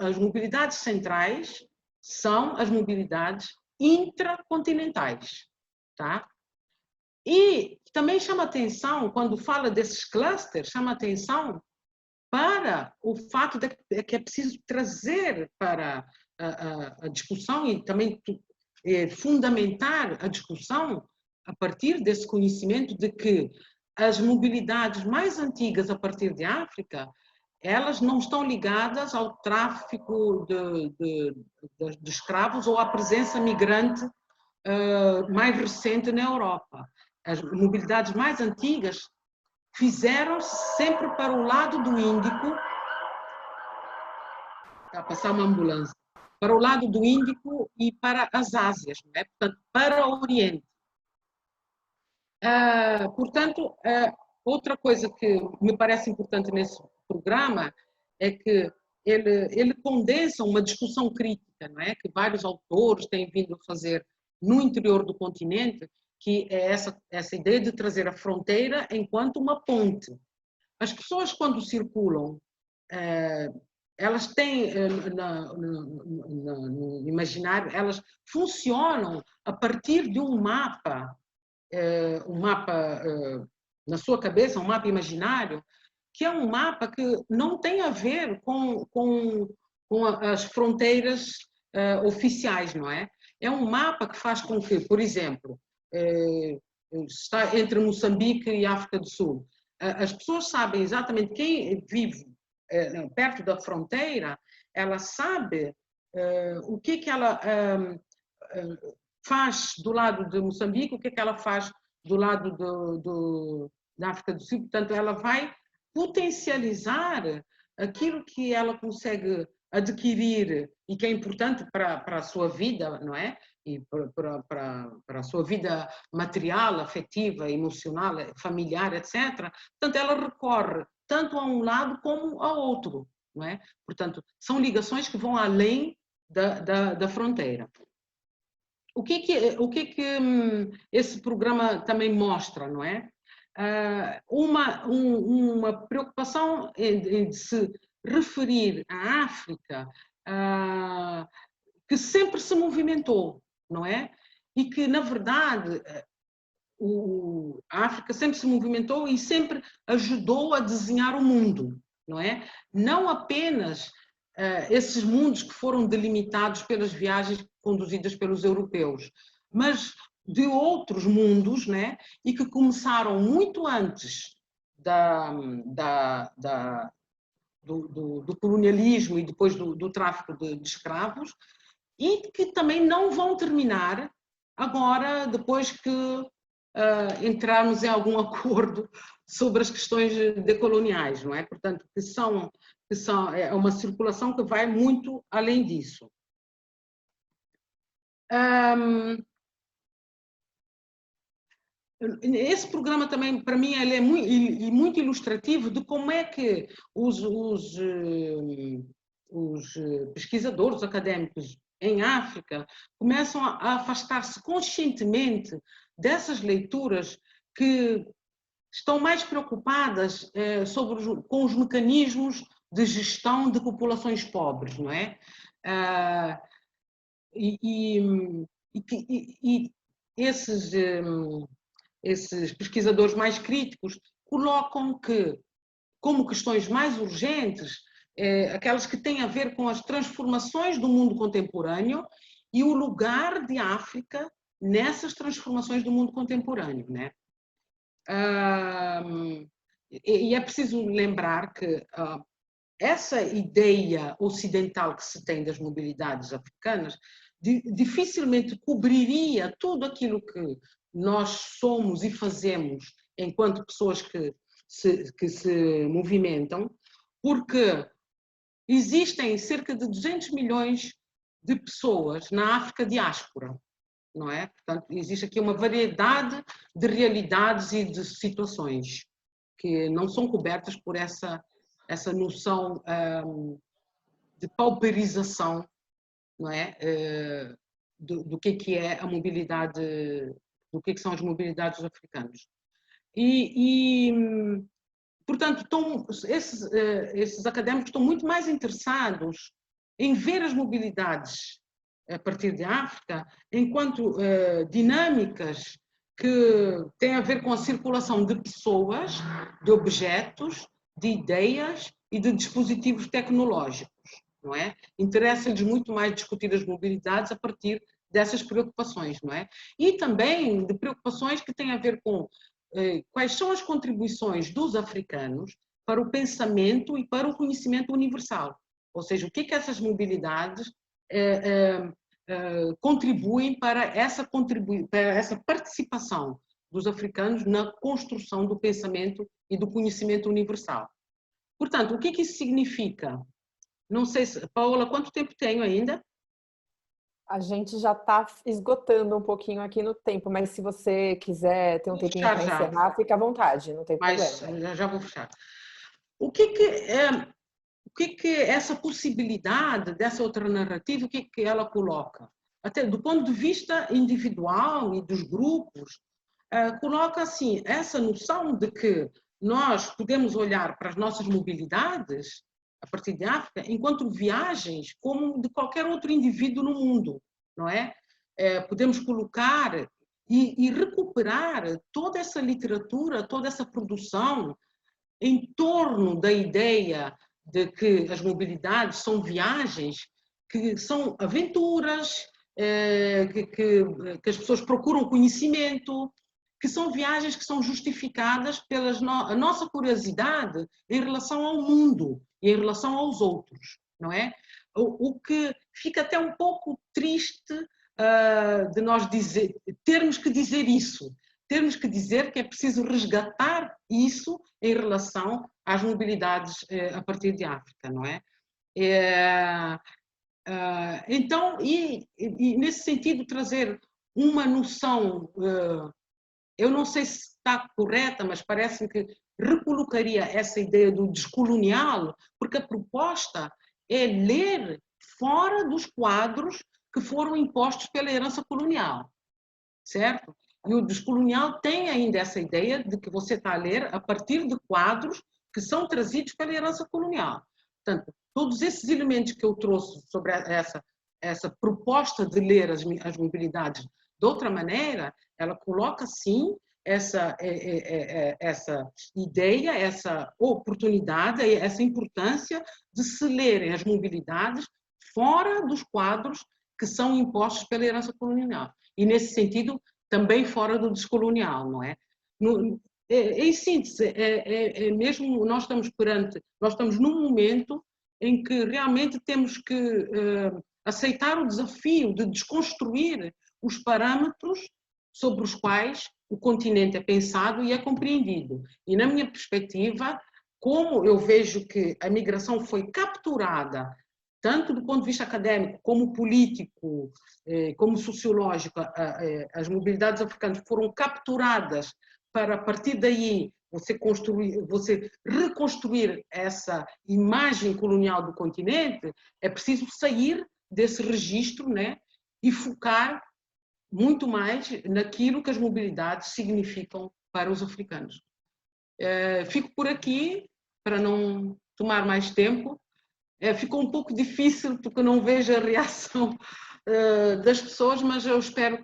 as mobilidades centrais são as mobilidades intracontinentais, tá? E também chama atenção, quando fala desses clusters, chama atenção para o fato de que é preciso trazer para a discussão e também fundamentar a discussão a partir desse conhecimento de que as mobilidades mais antigas a partir de África, elas não estão ligadas ao tráfico de escravos ou à presença migrante mais recente na Europa. As mobilidades mais antigas fizeram-se sempre para o lado do Índico, está a passar uma ambulância, para o lado do Índico e para as Ásias, não é? Portanto, para o Oriente. Portanto, outra coisa que me parece importante nesse programa é que ele condensa uma discussão crítica, não é? Que vários autores têm vindo a fazer no interior do continente, que é essa ideia de trazer a fronteira enquanto uma ponte. As pessoas, quando circulam, elas têm, no imaginário, elas funcionam a partir de um mapa na sua cabeça, um mapa imaginário, que é um mapa que não tem a ver com as fronteiras oficiais, não é? É um mapa que faz com que, por exemplo, está entre Moçambique e África do Sul. As pessoas sabem exatamente quem vive perto da fronteira, ela sabe o que ela faz do lado de Moçambique, o que ela faz do lado da África do Sul. Portanto, ela vai potencializar aquilo que ela consegue adquirir e que é importante para a sua vida, não é? E para a sua vida material, afetiva, emocional, familiar, etc. Portanto, ela recorre tanto a um lado como a outro, não é? Portanto, são ligações que vão além da fronteira. O que esse programa também mostra, não é? Uma preocupação em se referir à África, que sempre se movimentou, não é? E que, na verdade, a África sempre se movimentou e sempre ajudou a desenhar o mundo, não é? Não apenas esses mundos que foram delimitados pelas viagens conduzidas pelos europeus, mas de outros mundos, né? E que começaram muito antes do colonialismo e depois do tráfico de escravos, e que também não vão terminar agora, depois que entrarmos em algum acordo sobre as questões decoloniais, não é? Portanto, é uma circulação que vai muito além disso. Esse programa também, para mim, ele é muito ilustrativo de como é que os pesquisadores, os académicos em África começam a afastar-se conscientemente dessas leituras que estão mais preocupadas com os mecanismos de gestão de populações pobres, não é? E esses pesquisadores mais críticos colocam que, como questões mais urgentes, aquelas que têm a ver com as transformações do mundo contemporâneo e o lugar de África nessas transformações do mundo contemporâneo, né? E é preciso lembrar que essa ideia ocidental que se tem das mobilidades africanas dificilmente cobriria tudo aquilo que nós somos e fazemos enquanto pessoas que se movimentam, porque existem cerca de 200 milhões de pessoas na África diáspora. não é? Portanto, existe aqui uma variedade de realidades e de situações que não são cobertas por essa noção de pauperização, não é? Do que é a mobilidade, do que são as mobilidades dos africanos. Portanto, esses académicos estão muito mais interessados em ver as mobilidades a partir de África enquanto dinâmicas que têm a ver com a circulação de pessoas, de objetos, de ideias e de dispositivos tecnológicos, não é? Interessa-lhes muito mais discutir as mobilidades a partir dessas preocupações, não é? E também de preocupações que têm a ver com quais são as contribuições dos africanos para o pensamento e para o conhecimento universal. Ou seja, o que essas mobilidades contribuem para essa participação dos africanos na construção do pensamento e do conhecimento universal. Portanto, o que isso significa? Não sei se... Paola, quanto tempo tenho ainda? A gente já está esgotando um pouquinho aqui no tempo, mas se você quiser ter um tempinho para encerrar, fica à vontade, não tem problema. Já vou fechar. O que essa possibilidade dessa outra narrativa, o que ela coloca? Até do ponto de vista individual e dos grupos, coloca assim, essa noção de que nós podemos olhar para as nossas mobilidades a partir de África enquanto viagens como de qualquer outro indivíduo no mundo, não é? Podemos colocar e recuperar toda essa literatura, toda essa produção em torno da ideia de que as mobilidades são viagens, que são aventuras, que as pessoas procuram conhecimento, que são viagens que são justificadas pela a nossa curiosidade em relação ao mundo e em relação aos outros, não é? O que fica até um pouco triste de nós termos que dizer isso, termos que dizer que é preciso resgatar isso em relação às mobilidades a partir de África, não é? Então, nesse sentido, trazer uma noção, eu não sei se está correta, mas parece-me que recolocaria essa ideia do descolonial, porque a proposta é ler fora dos quadros que foram impostos pela herança colonial, certo? E o descolonial tem ainda essa ideia de que você está a ler a partir de quadros que são trazidos pela herança colonial. Portanto, todos esses elementos que eu trouxe sobre essa proposta de ler as mobilidades de outra maneira, ela coloca, sim, essa ideia, essa oportunidade, essa importância de se lerem as mobilidades fora dos quadros que são impostos pela herança colonial. E, nesse sentido, também fora do descolonial, não é? Em síntese, mesmo nós estamos num momento em que realmente temos que aceitar o desafio de desconstruir os parâmetros sobre os quais o continente é pensado e é compreendido. E, na minha perspectiva, como eu vejo que a migração foi capturada, tanto do ponto de vista académico, como político, como sociológico, as mobilidades africanas foram capturadas para, a partir daí, você reconstruir essa imagem colonial do continente, é preciso sair desse registro, né, e focar muito mais naquilo que as mobilidades significam para os africanos. Fico por aqui, para não tomar mais tempo. Ficou um pouco difícil, porque eu não vejo a reação das pessoas, mas eu espero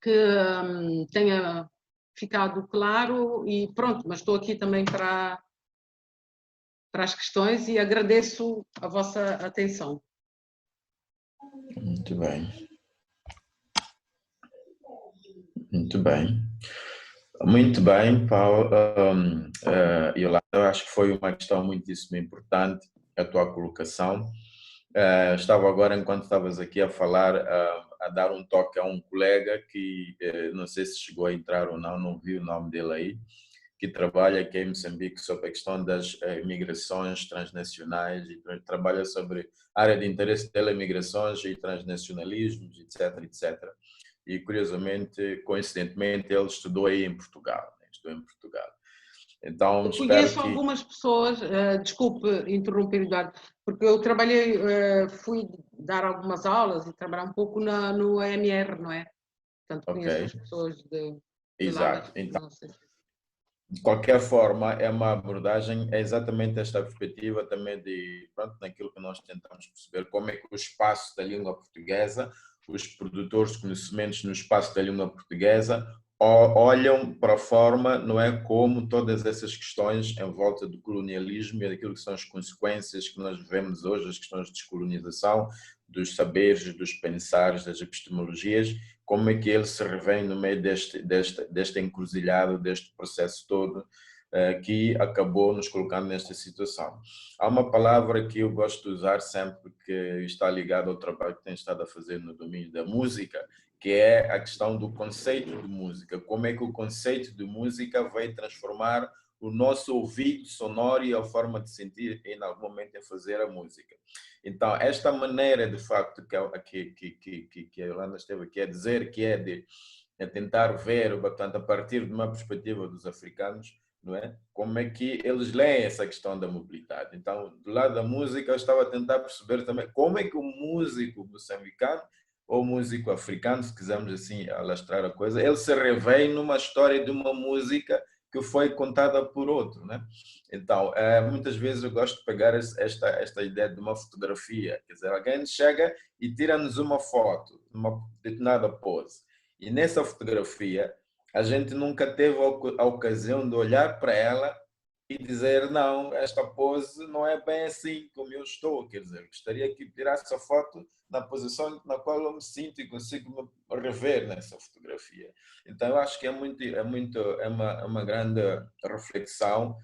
que tenha ficado claro e pronto, mas estou aqui também para as questões e agradeço a vossa atenção. Muito bem. Muito bem. Muito bem, Paulo. Yolanda, eu acho que foi uma questão muitíssimo importante a tua colocação. Estava agora, enquanto estavas aqui a falar, a dar um toque a um colega que não sei se chegou a entrar ou não vi o nome dele aí, que trabalha aqui em Moçambique sobre a questão das migrações transnacionais e trabalha sobre a área de interesse dela, migrações e transnacionalismos, etc, etc. E, curiosamente, coincidentemente, ele estudou aí em Portugal. Né? Estudou em Portugal. Então, eu espero conheço que... algumas pessoas, desculpe interromper, Eduardo, porque eu trabalhei, fui dar algumas aulas e trabalhar um pouco no EMR, não é? Portanto, conheço as pessoas de lá. Exato. Então, de qualquer forma, é uma abordagem, é exatamente esta perspectiva também de, pronto, naquilo que nós tentamos perceber, como é que o espaço da língua portuguesa, os produtores de conhecimentos no espaço da língua portuguesa, olham para a forma, não é, como todas essas questões em volta do colonialismo e daquilo que são as consequências que nós vivemos hoje, as questões de descolonização, dos saberes, dos pensares, das epistemologias, como é que ele se revém no meio desta encruzilhada, deste processo todo, que acabou nos colocando nesta situação. Há uma palavra que eu gosto de usar sempre, que está ligada ao trabalho que tenho estado a fazer no domínio da música, que é a questão do conceito de música. Como é que o conceito de música vai transformar o nosso ouvido sonoro e a forma de sentir em algum momento em fazer a música. Então, esta maneira, de facto, que a Yolanda esteve aqui a dizer, que é de tentar ver, portanto, a partir de uma perspectiva dos africanos, não é? Como é que eles leem essa questão da mobilidade. Então, do lado da música, eu estava a tentar perceber também como é que o músico moçambicano ou músico africano, se quisermos assim alastrar a coisa, ele se revê numa história de uma música que foi contada por outro, né? Então, muitas vezes eu gosto de pegar esta ideia de uma fotografia, quer dizer, alguém chega e tira-nos uma foto, uma determinada pose, e nessa fotografia a gente nunca teve a ocasião de olhar para ela e dizer, não, esta pose não é bem assim como eu estou, quer dizer, gostaria que tirasse a foto na posição na qual eu me sinto e consigo me rever nessa fotografia. Então, eu acho que é uma grande reflexão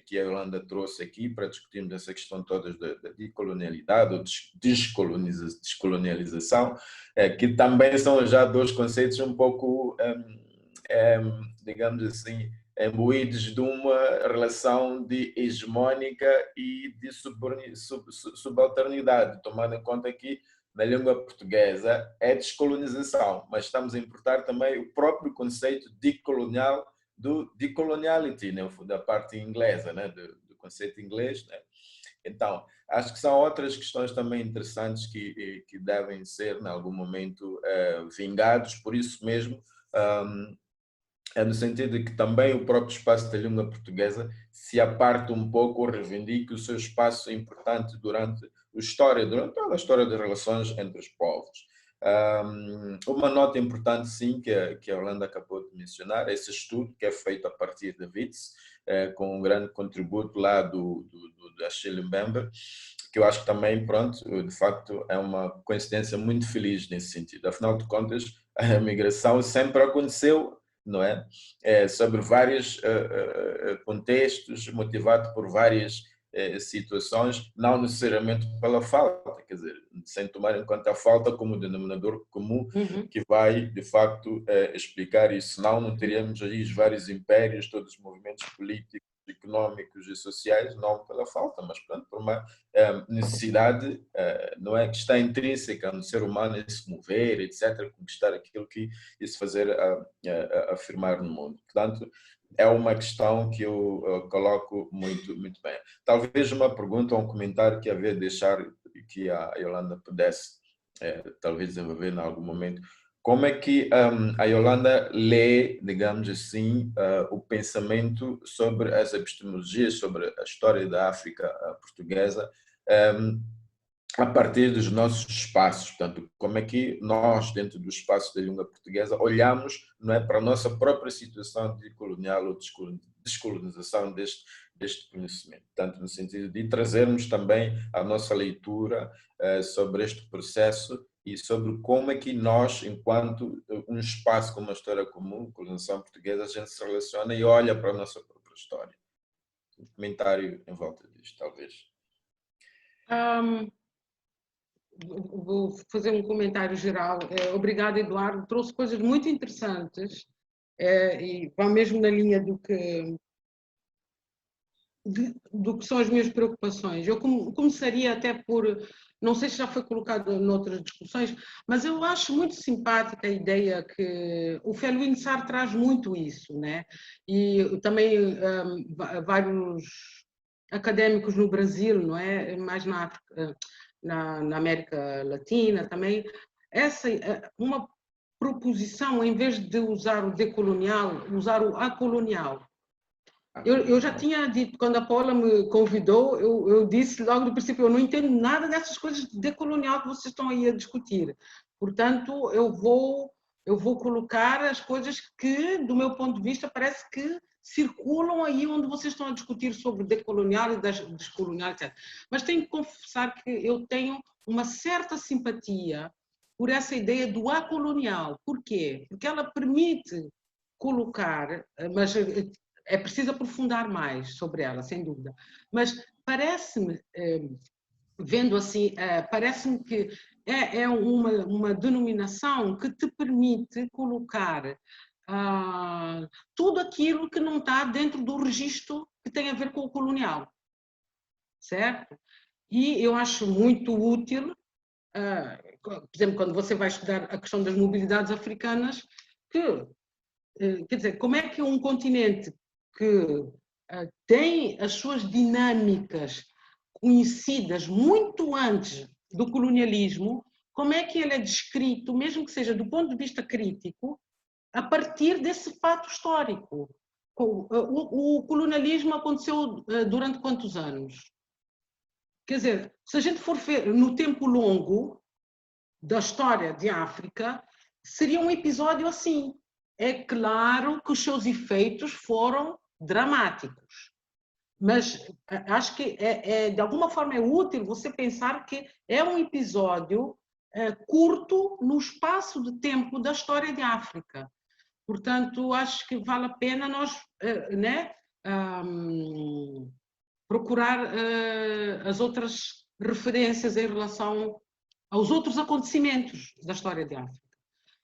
que a Yolanda trouxe aqui para discutirmos essa questão toda da decolonialidade ou descolonialização, que também são já dois conceitos um pouco, digamos assim, imbuídos de uma relação de hegemónica e de subalternidade, tomando em conta que na língua portuguesa é descolonização, mas estamos a importar também o próprio conceito decolonial do decoloniality, né, da parte inglesa, né, do conceito inglês, né? Então, acho que são outras questões também interessantes que devem ser, em algum momento, vingados, por isso mesmo, no sentido de que também o próprio espaço da língua portuguesa se aparte um pouco ou reivindique o seu espaço importante durante toda a história das relações entre os povos. Uma nota importante, sim, que a Yolanda acabou de mencionar, é esse estudo que é feito a partir da WITS, com um grande contributo lá da Achille Mbembe, que eu acho que também, pronto, de facto, é uma coincidência muito feliz nesse sentido. Afinal de contas, a migração sempre aconteceu, não é? Sobre vários contextos, motivado por várias situações, não necessariamente pela falta, quer dizer, sem tomar em conta a falta como denominador comum que vai, de facto, explicar isso. Senão não teríamos aí os vários impérios, todos os movimentos políticos, económicos e sociais, não pela falta, mas pronto, por uma necessidade, não é, que está intrínseca no ser humano, em se mover, etc., conquistar aquilo que se fazer afirmar no mundo. Portanto, é uma questão que eu coloco muito, muito bem. Talvez uma pergunta ou um comentário que havia de deixar que a Yolanda pudesse talvez desenvolver em algum momento. Como é que a Yolanda lê, digamos assim, o pensamento sobre as epistemologias, sobre a história da África portuguesa, a partir dos nossos espaços? Portanto, como é que nós, dentro do espaço da língua portuguesa, olhamos, não é, para a nossa própria situação de colonial ou descolonização deste conhecimento? Portanto, no sentido de trazermos também a nossa leitura sobre este processo e sobre como é que nós, enquanto um espaço com uma história comum, colonização portuguesa, a gente se relaciona e olha para a nossa própria história. Um comentário em volta disto, talvez. Vou fazer um comentário geral. Obrigada, Eduardo. Trouxe coisas muito interessantes e vai mesmo na linha do que são as minhas preocupações. Eu começaria até por, não sei se já foi colocado noutras discussões, mas eu acho muito simpática a ideia que o Felwine Sarr traz muito isso, né? E também vários académicos no Brasil, não é? Mais na África, na América Latina também, uma proposição, em vez de usar o decolonial, usar o acolonial. Eu já tinha dito, quando a Paula me convidou, eu disse logo no princípio, eu não entendo nada dessas coisas de decolonial que vocês estão aí a discutir. Portanto, eu vou colocar as coisas que, do meu ponto de vista, parece que circulam aí onde vocês estão a discutir sobre decolonial e descolonial, etc. Mas tenho que confessar que eu tenho uma certa simpatia por essa ideia do acolonial. Por quê? Porque ela permite colocar, mas é preciso aprofundar mais sobre ela, sem dúvida. Mas parece-me, vendo assim, parece-me que é uma denominação que te permite colocar tudo aquilo que não está dentro do registro que tem a ver com o colonial. Certo? E eu acho muito útil, por exemplo, quando você vai estudar a questão das mobilidades africanas, que, quer dizer, como é que um continente que tem as suas dinâmicas conhecidas muito antes do colonialismo, como é que ele é descrito, mesmo que seja do ponto de vista crítico, a partir desse fato histórico? O colonialismo aconteceu durante quantos anos? Quer dizer, se a gente for ver no tempo longo da história de África, seria um episódio assim. É claro que os seus efeitos foram dramáticos, mas acho que de alguma forma é útil você pensar que é um episódio curto no espaço de tempo da história de África. Portanto, acho que vale a pena nós procurar as outras referências em relação aos outros acontecimentos da história de África.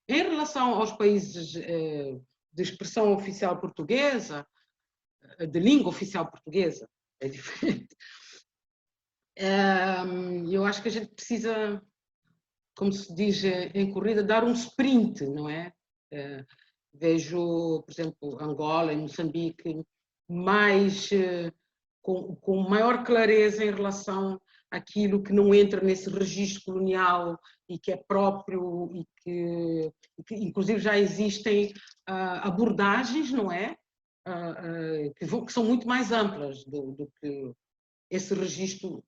Em relação aos países de expressão oficial portuguesa, de língua oficial portuguesa, é diferente. Eu acho que a gente precisa, como se diz em corrida, dar um sprint, não é? Vejo, por exemplo, Angola e Moçambique com maior clareza em relação àquilo que não entra nesse registro colonial e que é próprio e que inclusive já existem abordagens, não é? Que são muito mais amplas do que esse registro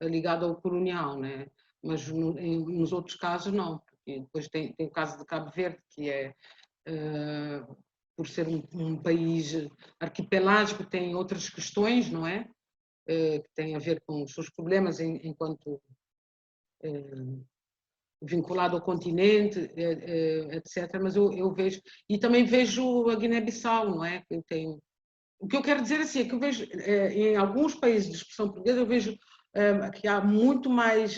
ligado ao colonial, né? Mas nos outros casos não. Porque depois tem o caso de Cabo Verde, que é, por ser um país arquipelágico, tem outras questões, não é? Que têm a ver com os seus problemas enquanto vinculado ao continente, etc. Mas eu vejo, e também vejo a Guiné-Bissau, não é? O que eu quero dizer assim, é que eu vejo, em alguns países de expressão portuguesa, eu vejo que há muito mais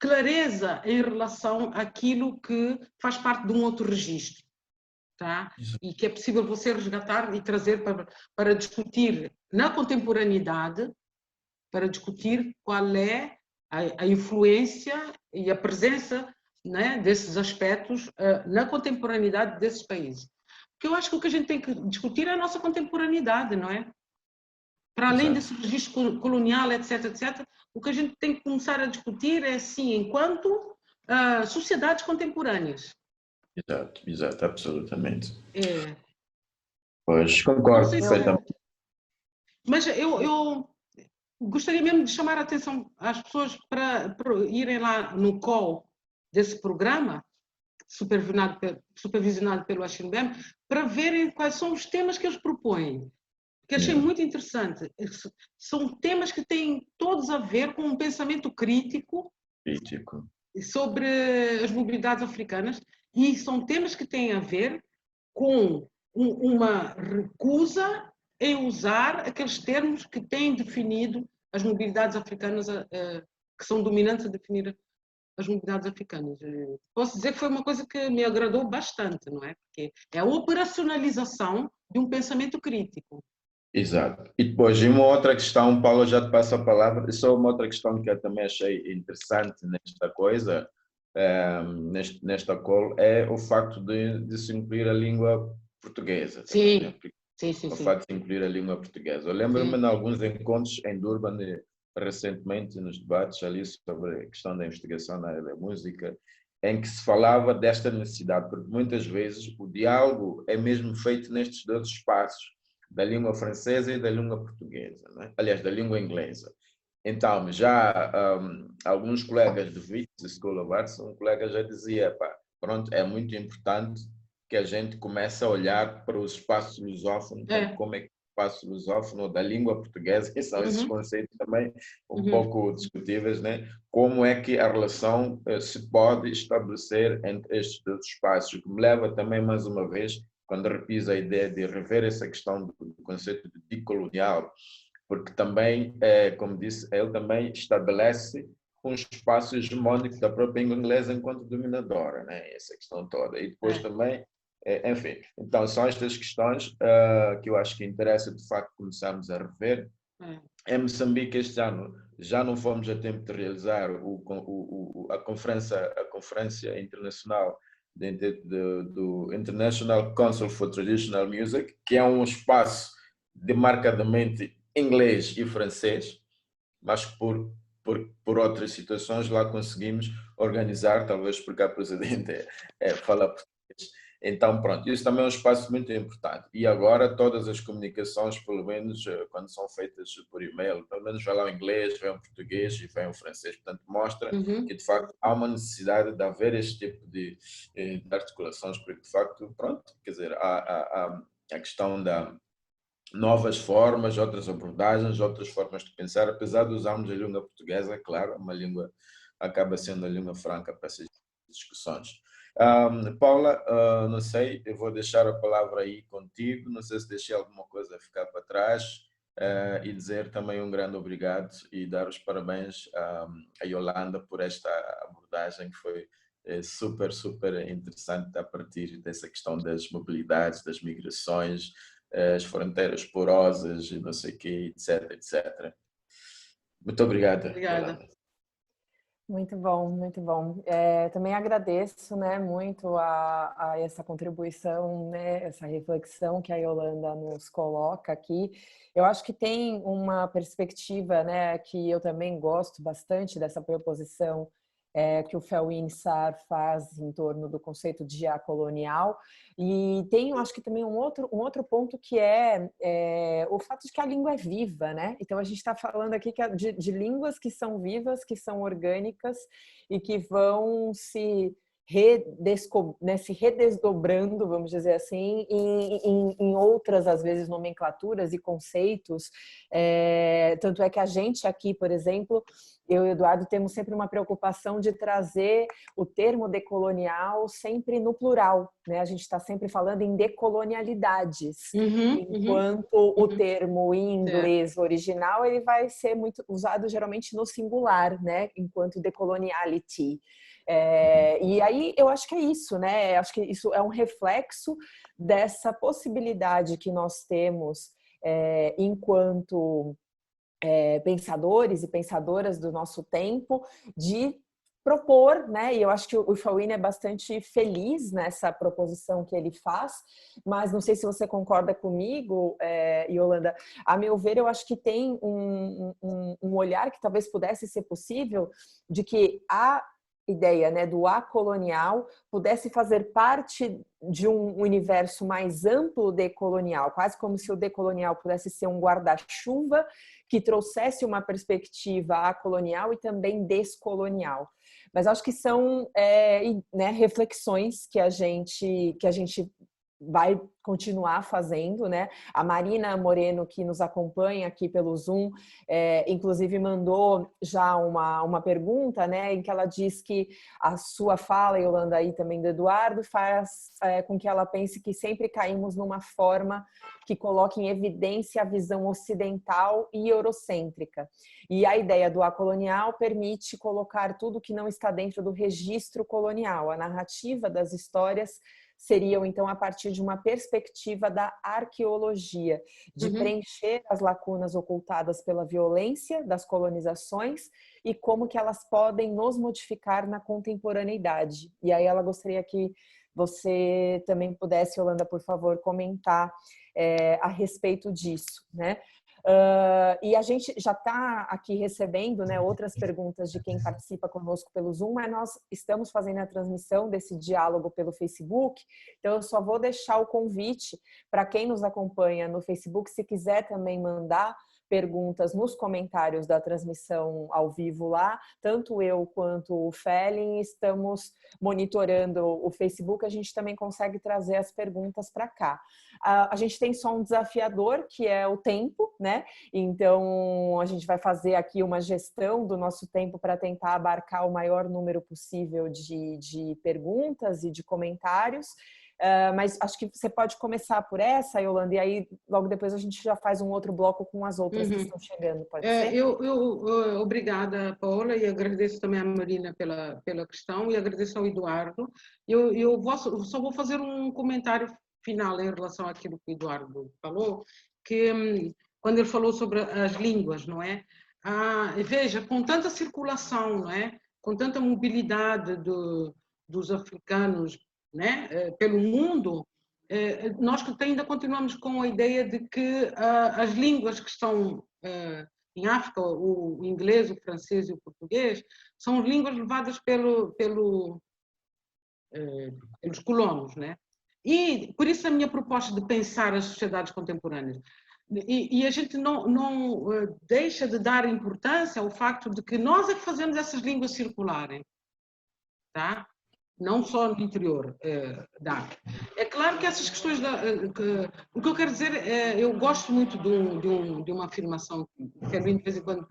clareza em relação àquilo que faz parte de um outro registro, tá? E que é possível você resgatar e trazer para discutir na contemporaneidade, para discutir qual é a influência e a presença, né, desses aspectos na contemporaneidade desses países. Porque eu acho que o que a gente tem que discutir é a nossa contemporaneidade, não é? Para além desse registro colonial, etc., etc., o que a gente tem que começar a discutir é, sim, enquanto sociedades contemporâneas. Exato, absolutamente. Pois, concordo perfeitamente. Mas eu gostaria mesmo de chamar a atenção às pessoas para irem lá no call desse programa, supervisionado pelo Achimbem, para verem quais são os temas que eles propõem. Que achei muito interessante. São temas que têm todos a ver com um pensamento crítico sobre as mobilidades africanas e são temas que têm a ver com uma recusa em usar aqueles termos que têm definido as mobilidades africanas que são dominantes a definir as comunidades africanas. Posso dizer que foi uma coisa que me agradou bastante, não é? Porque é a operacionalização de um pensamento crítico. Exato. E depois, uma outra questão, Paulo, já te passo a palavra, só uma outra questão que eu também achei interessante nesta coisa, nesta call, é o facto de se incluir a língua portuguesa. Sim, sim, sim. O facto de incluir a língua portuguesa. Eu lembro-me de alguns encontros em Durban, recentemente, nos debates ali sobre a questão da investigação na área da música, em que se falava desta necessidade, porque muitas vezes o diálogo é mesmo feito nestes dois espaços, da língua francesa e da língua portuguesa, né? Aliás, da língua inglesa. Então, já alguns colegas do Wits School of Arts, um colega já dizia, pá, pronto, é muito importante que a gente comece a olhar para o espaço lusófono, como é que o espaço lusófono da língua portuguesa, que são esses conceitos também um pouco discutíveis, né? Como é que a relação se pode estabelecer entre estes dois espaços, o que me leva também, mais uma vez, quando repiso a ideia de rever essa questão do conceito de decolonial, porque também, como disse, ele também estabelece um espaço hegemônico da própria língua inglesa enquanto dominadora, né? Essa questão toda. E depois também, enfim, então são estas questões que eu acho que interessa de facto começarmos a rever. Em Moçambique este ano já não fomos a tempo de realizar a conferência internacional do International Council for Traditional Music, que é um espaço de marcadamente inglês e francês, mas por outras situações lá conseguimos organizar, talvez porque a presidente fala português. Então, pronto, isso também é um espaço muito importante. E agora todas as comunicações, pelo menos quando são feitas por e-mail, pelo menos vai lá o inglês, vem o português e vem o francês. Portanto, mostra que, de facto, há uma necessidade de haver este tipo de articulações, porque, de facto, pronto, quer dizer, há a questão da novas formas, outras abordagens, outras formas de pensar, apesar de usarmos a língua portuguesa, claro, uma língua acaba sendo a língua franca para essas discussões. Paula, não sei, eu vou deixar a palavra aí contigo, não sei se deixei alguma coisa a ficar para trás, e dizer também um grande obrigado e dar os parabéns a Yolanda por esta abordagem que foi super, super interessante a partir dessa questão das mobilidades, das migrações, as fronteiras porosas e não sei o quê, etc, etc. Muito obrigado. Obrigada. Yolanda. Muito bom, muito bom. Também agradeço, né, muito a essa contribuição, né, essa reflexão que a Yolanda nos coloca aqui. Eu acho que tem uma perspectiva, né, que eu também gosto bastante dessa proposição que o Felwine Sarr faz em torno do conceito de acolonial. E tem, eu acho que também um outro ponto que é o fato de que a língua é viva, né? Então a gente está falando aqui de línguas que são vivas, que são orgânicas e que vão se redesdobrando, vamos dizer assim, em outras, às vezes, nomenclaturas e conceitos. Tanto é que a gente aqui, por exemplo, eu e o Eduardo temos sempre uma preocupação de trazer o termo decolonial sempre no plural, né? A gente está sempre falando em decolonialidades, enquanto o termo em inglês original ele vai ser muito usado geralmente no singular, né? Enquanto decoloniality. E aí eu acho que é isso, né? Acho que isso é um reflexo dessa possibilidade que nós temos enquanto pensadores e pensadoras do nosso tempo de propor, né? E eu acho que o Felwine é bastante feliz nessa proposição que ele faz, mas não sei se você concorda comigo, Yolanda. A meu ver, eu acho que tem um olhar que talvez pudesse ser possível de que a ideia, né, do acolonial pudesse fazer parte de um universo mais amplo decolonial, quase como se o decolonial pudesse ser um guarda-chuva que trouxesse uma perspectiva acolonial e também descolonial. Mas acho que são reflexões que a gente vai continuar fazendo, né? A Marina Moreno, que nos acompanha aqui pelo Zoom, inclusive mandou já uma pergunta, né, em que ela diz que a sua fala, Yolanda, aí também do Eduardo, faz com que ela pense que sempre caímos numa forma que coloca em evidência a visão ocidental e eurocêntrica. E a ideia do acolonial permite colocar tudo que não está dentro do registro colonial. A narrativa das histórias seriam, então, a partir de uma perspectiva da arqueologia, de preencher as lacunas ocultadas pela violência das colonizações e como que elas podem nos modificar na contemporaneidade. E aí ela gostaria que você também pudesse, Yolanda, por favor, comentar a respeito disso, né? E a gente já está aqui recebendo, né, outras perguntas de quem participa conosco pelo Zoom, mas nós estamos fazendo a transmissão desse diálogo pelo Facebook, então eu só vou deixar o convite para quem nos acompanha no Facebook, se quiser também mandar perguntas nos comentários da transmissão ao vivo lá, tanto eu quanto o Felin estamos monitorando o Facebook, a gente também consegue trazer as perguntas para cá. A gente tem só um desafiador, que é o tempo, né? Então, a gente vai fazer aqui uma gestão do nosso tempo para tentar abarcar o maior número possível de perguntas e de comentários. Mas acho que você pode começar por essa, Yolanda, e aí logo depois a gente já faz um outro bloco com as outras que estão chegando, pode ser? Obrigada, Paula, e agradeço também a Marina pela questão, e agradeço ao Eduardo. Eu só vou fazer um comentário final em relação àquilo que o Eduardo falou, que quando ele falou sobre as línguas, não é? Veja, com tanta circulação, não é? Com tanta mobilidade dos africanos, né, pelo mundo, nós ainda continuamos com a ideia de que as línguas que estão em África, o inglês, o francês e o português, são línguas levadas pelos colonos, né? E por isso a minha proposta de pensar as sociedades contemporâneas. E a gente não deixa de dar importância ao facto de que nós é que fazemos essas línguas circularem, tá? Não só no interior da África. É claro que essas questões... o que eu quero dizer eu gosto muito de uma afirmação que a de vez em quando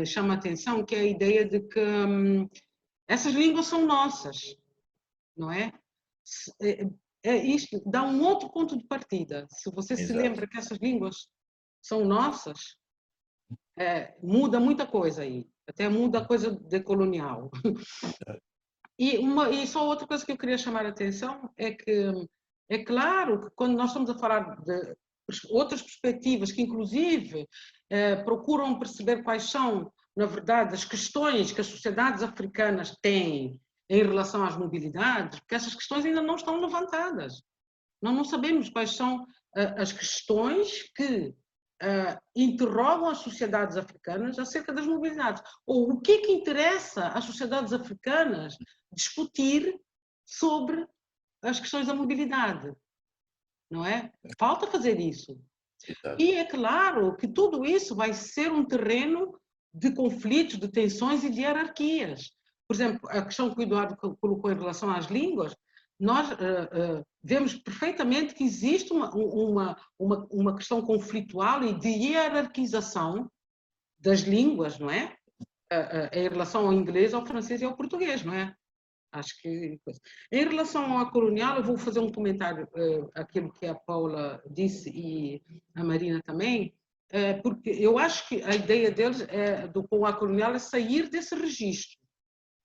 chama a atenção, que é a ideia de que essas línguas são nossas, não é? Isto dá um outro ponto de partida. Se você Exato. Se lembra que essas línguas são nossas, muda muita coisa aí. Até muda a coisa decolonial. E só outra coisa que eu queria chamar a atenção é que é claro que quando nós estamos a falar de outras perspectivas que inclusive procuram perceber quais são, na verdade, as questões que as sociedades africanas têm em relação às mobilidades, porque essas questões ainda não estão levantadas. Nós não sabemos quais são as questões que interrogam as sociedades africanas acerca das mobilidades. Ou o que é que interessa às sociedades africanas discutir sobre as questões da mobilidade, não é? Falta fazer isso. E é claro que tudo isso vai ser um terreno de conflitos, de tensões e de hierarquias. Por exemplo, a questão que o Eduardo colocou em relação às línguas, nós vemos perfeitamente que existe uma questão conflitual e de hierarquização das línguas, não é? Em relação ao inglês, ao francês e ao português, não é? Acho que... Em relação ao colonial, eu vou fazer um comentário, aquilo que a Paula disse e a Marina também, porque eu acho que a ideia deles, com a colonial, é sair desse registro,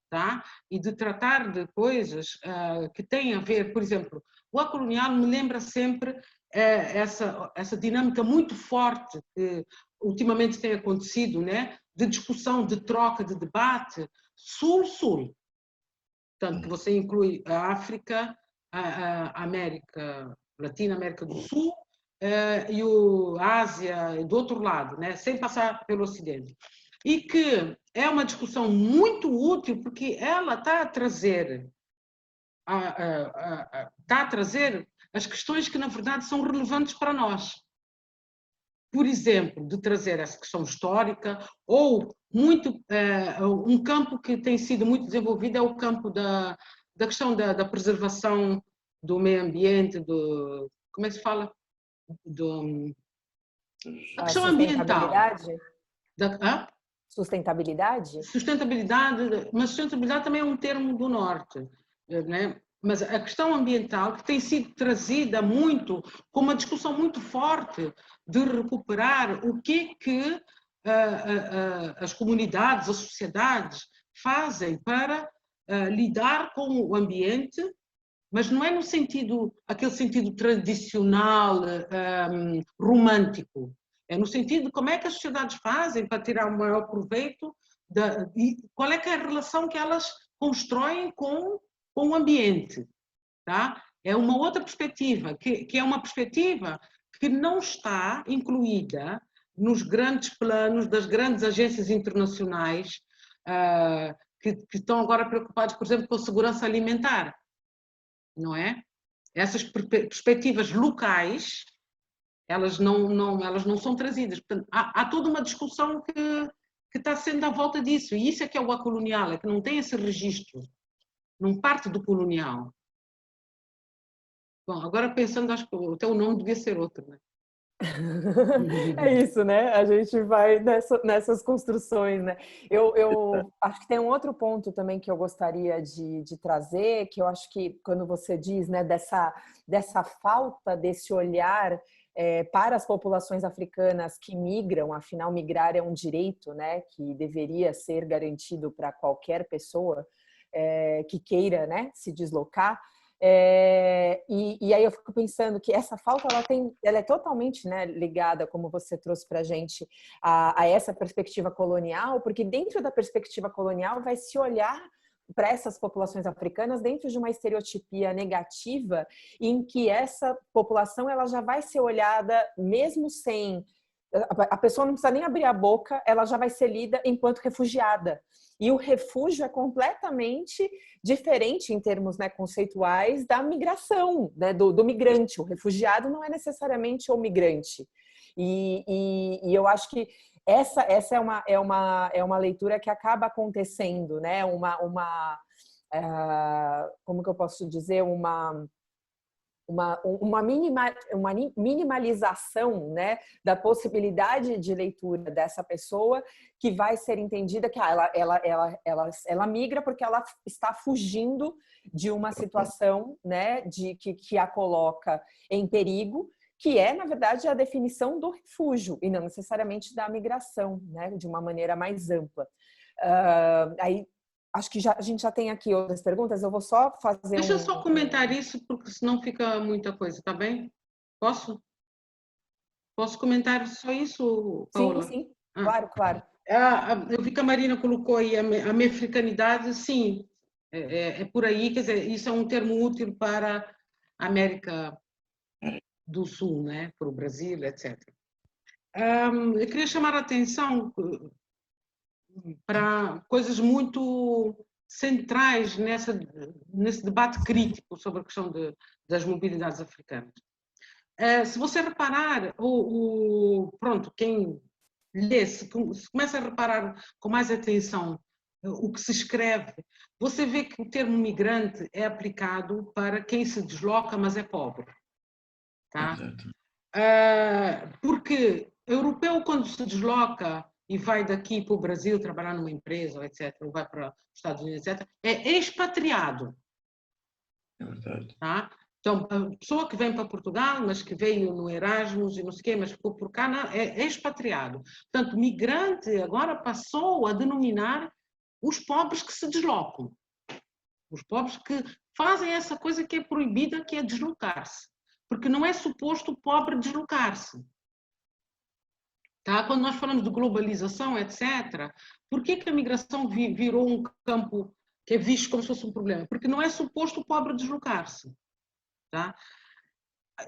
tá? E de tratar de coisas que têm a ver, por exemplo, o acolonial me lembra sempre essa dinâmica muito forte que ultimamente tem acontecido, né? De discussão, de troca, de debate, sul-sul. Tanto que você inclui a África, a América Latina, América do Sul e a Ásia do outro lado, né? Sem passar pelo Ocidente. E que é uma discussão muito útil porque ela está a trazer as questões que, na verdade, são relevantes para nós. Por exemplo, de trazer essa questão histórica, ou um campo que tem sido muito desenvolvido é o campo da questão da preservação do meio ambiente, como é que se fala? A questão ambiental. Sustentabilidade? Sustentabilidade, mas sustentabilidade também é um termo do norte, né? Mas a questão ambiental, que tem sido trazida muito, com uma discussão muito forte de recuperar o que as comunidades, as sociedades fazem para lidar com o ambiente, mas não é no sentido, aquele sentido tradicional, romântico. É no sentido de como é que as sociedades fazem para tirar o maior proveito e qual é que é a relação que elas constroem com o ambiente. Tá? É uma outra perspectiva, que é uma perspectiva que não está incluída nos grandes planos das grandes agências internacionais que estão agora preocupados, por exemplo, com a segurança alimentar. Não é? Essas perspectivas locais, elas não são trazidas. Portanto, há toda uma discussão que está sendo à volta disso, e isso é que é o acolonial, é que não tem esse registro, não parte do colonial. Bom, agora pensando, acho que até o nome devia ser outro, né? É isso, né? A gente vai nessas construções, né? Eu acho que tem um outro ponto também que eu gostaria de trazer, que eu acho que quando você diz, né, dessa falta desse olhar para as populações africanas que migram, afinal migrar é um direito, né, que deveria ser garantido para qualquer pessoa que queira, né, se deslocar. E aí eu fico pensando que essa falta ela é totalmente, né, ligada, como você trouxe para a gente, a essa perspectiva colonial, porque dentro da perspectiva colonial vai se olhar para essas populações africanas dentro de uma estereotipia negativa, em que essa população ela já vai ser olhada mesmo sem... A pessoa não precisa nem abrir a boca, ela já vai ser lida enquanto refugiada. E o refúgio é completamente diferente em termos, né, conceituais da migração, né, do migrante. O refugiado não é necessariamente o migrante. E eu acho que essa é uma leitura que acaba acontecendo, né? Como que eu posso dizer? Uma minimalização, né, da possibilidade de leitura dessa pessoa, que vai ser entendida que ela migra porque ela está fugindo de uma situação, né, que a coloca em perigo, que é, na verdade, a definição do refúgio e não necessariamente da migração, né, de uma maneira mais ampla. Aí acho que a gente já tem aqui outras perguntas, eu vou só fazer Deixa eu só comentar isso, porque senão fica muita coisa, tá bem? Posso? Posso comentar só isso, Paula? Sim, claro. Eu vi que a Marina colocou aí a mefricanidade, sim, é por aí, quer dizer, isso é um termo útil para a América do Sul, né? Para o Brasil, etc. Eu queria chamar a atenção para coisas muito centrais nesse debate crítico sobre a questão das mobilidades africanas. Se você reparar, pronto, quem lê, se começa a reparar com mais atenção o que se escreve, você vê que o termo migrante é aplicado para quem se desloca, mas é pobre. Tá? Porque europeu, quando se desloca e vai daqui para o Brasil trabalhar numa empresa, etc., ou vai para os Estados Unidos, etc., é expatriado. É verdade. Tá? Então, a pessoa que vem para Portugal, mas que veio no Erasmus e não sei o quê, mas ficou por cá, não, é expatriado. Portanto, migrante agora passou a denominar os pobres que se deslocam. Os pobres que fazem essa coisa que é proibida, que é deslocar-se. Porque não é suposto o pobre deslocar-se. Tá? Quando nós falamos de globalização, etc., por que a migração virou um campo que é visto como se fosse um problema? Porque não é suposto o pobre deslocar-se. Tá?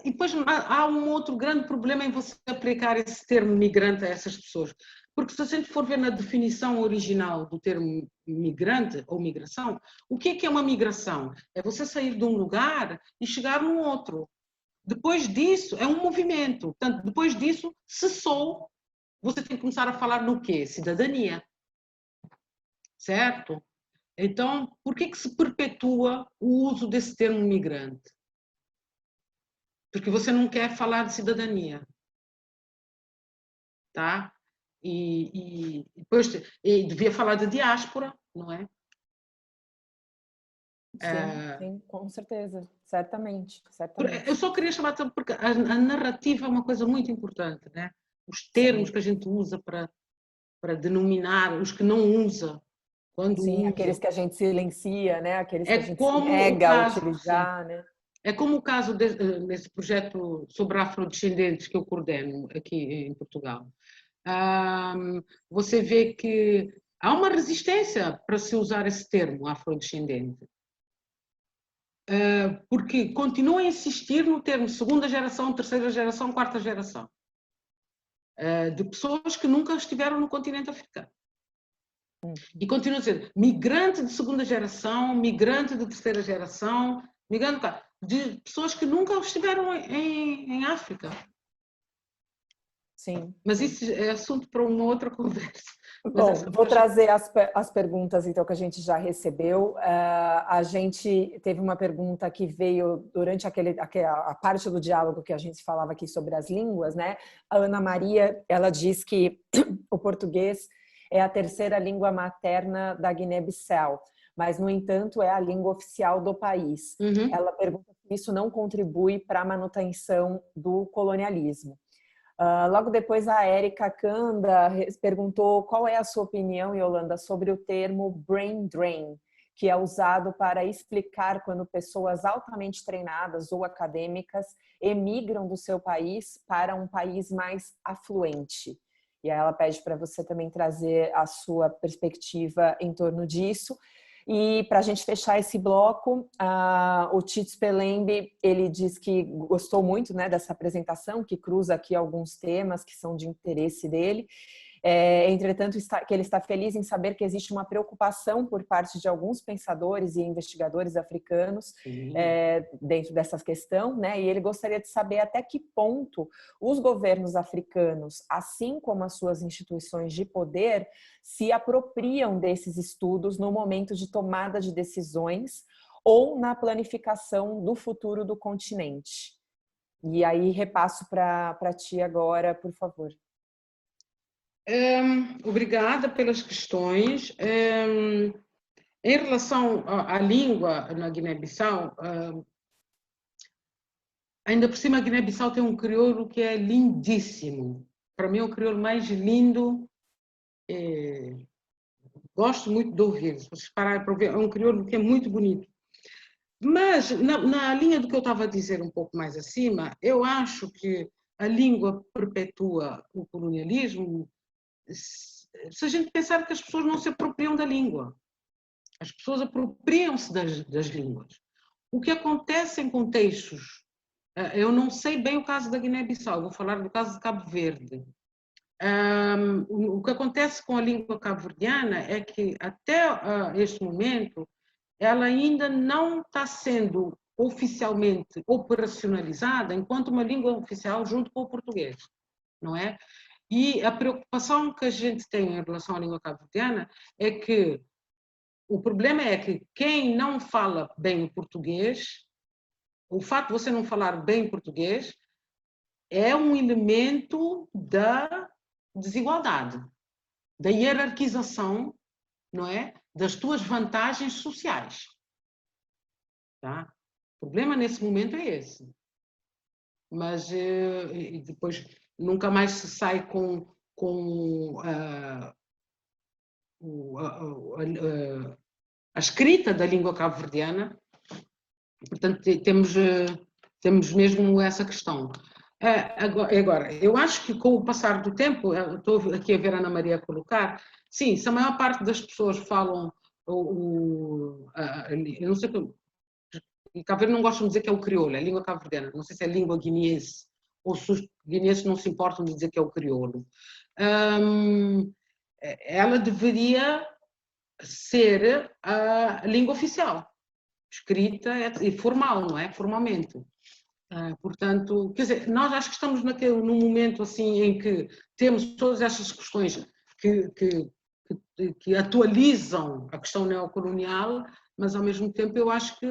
E depois há um outro grande problema em você aplicar esse termo migrante a essas pessoas. Porque se a gente for ver na definição original do termo migrante ou migração, o que é uma migração? É você sair de um lugar e chegar num outro. Depois disso, é um movimento. Portanto, depois disso, cessou. Você tem que começar a falar no quê? Cidadania. Certo? Então, por que se perpetua o uso desse termo migrante? porque você não quer falar de cidadania, tá? E depois devia falar de diáspora, não é? Sim, sim, com certeza, certamente, certamente. Eu só queria chamar a atenção porque a narrativa é uma coisa muito importante, né? Os termos que a gente usa para denominar, os que não usa, quando Sim, usa. aqueles que a gente silencia, né? Aqueles que a gente se como nega a caso, utilizar, né? É como o caso desse projeto sobre afrodescendentes que eu coordeno aqui em Portugal. Você vê que há uma resistência para se usar esse termo, afrodescendente. Porque continua a insistir no termo segunda geração, terceira geração, quarta geração. De pessoas que nunca estiveram no continente africano. E continua a dizer migrante de segunda geração, migrante de terceira geração, migrante de pessoas que nunca estiveram em África. Sim. Mas isso é assunto para uma outra conversa. Bom, vou trazer as perguntas então que a gente já recebeu. A gente teve uma pergunta que veio durante a parte do diálogo que a gente falava aqui sobre as línguas, né? A Ana Maria, ela diz que o português é a terceira língua materna da Guiné-Bissau, mas, no entanto, é a língua oficial do país. Uhum. Ela pergunta se isso não contribui para a manutenção do colonialismo. Logo depois, a Érica Kanda perguntou qual é a sua opinião, Yolanda, sobre o termo brain drain, que é usado para explicar quando pessoas altamente treinadas ou acadêmicas emigram do seu país para um país mais afluente. E aí ela pede para você também trazer a sua perspectiva em torno disso. E para a gente fechar esse bloco, o Tito Spelembe, ele diz que gostou muito, né, dessa apresentação, que cruza aqui alguns temas que são de interesse dele. Entretanto, que ele está feliz em saber que existe uma preocupação por parte de alguns pensadores e investigadores africanos dentro dessa questão, né? E ele gostaria de saber até que ponto os governos africanos, assim como as suas instituições de poder, se apropriam desses estudos no momento de tomada de decisões ou na planificação do futuro do continente. E aí repasso para ti agora, por favor. Obrigada pelas questões. Em relação à língua na Guiné-Bissau, ainda por cima a Guiné-Bissau tem um crioulo que é lindíssimo. Para mim é o crioulo mais lindo. Gosto muito de ouvir. Se vocês pararem para ouvir, é um crioulo que é muito bonito. Mas, na linha do que eu estava a dizer um pouco mais acima, eu acho que a língua perpetua o colonialismo se a gente pensar que as pessoas não se apropriam da língua. As pessoas apropriam-se das línguas. O que acontece em contextos... Eu não sei bem o caso da Guiné-Bissau, vou falar do caso de Cabo Verde. O que acontece com a língua cabo-verdiana é que, até este momento, ela ainda não está sendo oficialmente operacionalizada enquanto uma língua oficial junto com o português, não é? E a preocupação que a gente tem em relação à língua cabo-verdiana é que o problema é que quem não fala bem português, o fato de você não falar bem português é um elemento da desigualdade, da hierarquização, não é? Das tuas vantagens sociais. Tá? O problema nesse momento é esse. Mas depois nunca mais se sai com a escrita da língua cabo-verdiana. Portanto, temos mesmo essa questão. Agora, eu acho que com o passar do tempo, estou aqui a ver a Ana Maria colocar, sim, se a maior parte das pessoas falam, eu não sei, Cabo Verde não gostam de dizer que é o crioulo, é a língua cabo-verdiana, não sei se é a língua guineense, ou se os guineenses não se importam de dizer que é o crioulo. Ela deveria ser a língua oficial, escrita e formal, não é? Formalmente. Portanto, quer dizer, nós acho que estamos num momento assim em que temos todas estas questões que atualizam a questão neocolonial, mas ao mesmo tempo eu acho que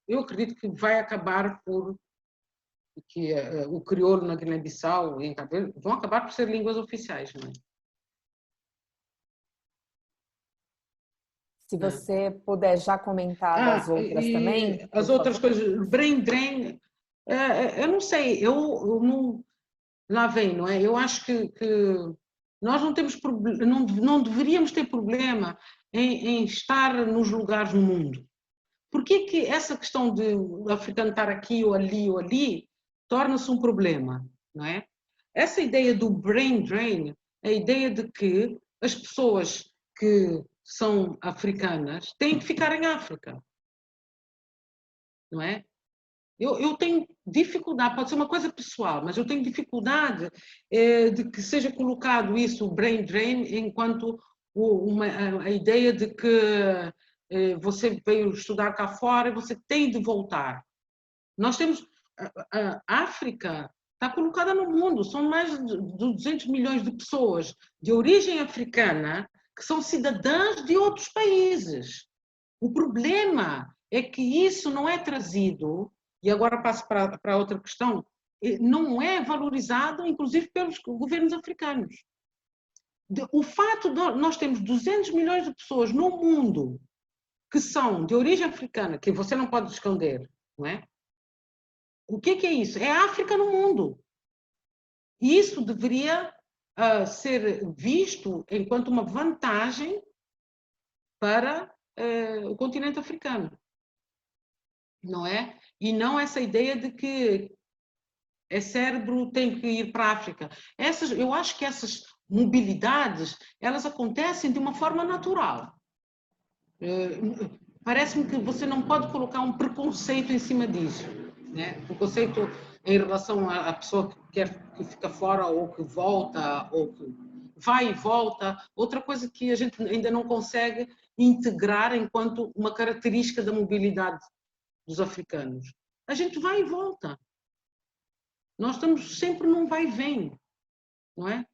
eu acredito que vai acabar por e que o crioulo na Guiné-Bissau e em Cabo Verde vão acabar por ser línguas oficiais, não é? Se você puder já comentar das outras também. As outras coisas, brain drain, eu não sei, eu não, lá vem, não é? Eu acho que nós não temos não deveríamos ter problema em estar nos lugares no mundo. Por que essa questão de o africano estar aqui ou ali torna-se um problema, não é? Essa ideia do brain drain, a ideia de que as pessoas que são africanas têm que ficar em África, não é? Eu tenho dificuldade, pode ser uma coisa pessoal, mas eu tenho dificuldade de que seja colocado isso, o brain drain, enquanto a ideia de que você veio estudar cá fora e você tem de voltar. Nós temos... A África está colocada no mundo, são mais de 200 milhões de pessoas de origem africana que são cidadãs de outros países. O problema é que isso não é trazido, e agora passo para outra questão, não é valorizado, inclusive, pelos governos africanos. O fato de nós termos 200 milhões de pessoas no mundo que são de origem africana, que você não pode esconder, não é? O que é isso? É a África no mundo. E isso deveria ser visto enquanto uma vantagem para o continente africano. Não é? E não essa ideia de que cérebro tem que ir para a África. Eu acho que essas mobilidades, elas acontecem de uma forma natural. Parece-me que você não pode colocar um preconceito em cima disso, né? Preconceito em relação à pessoa que fica fora ou que volta, ou que vai e volta. Outra coisa que a gente ainda não consegue integrar enquanto uma característica da mobilidade dos africanos. A gente vai e volta. Nós estamos sempre num vai e vem, não é?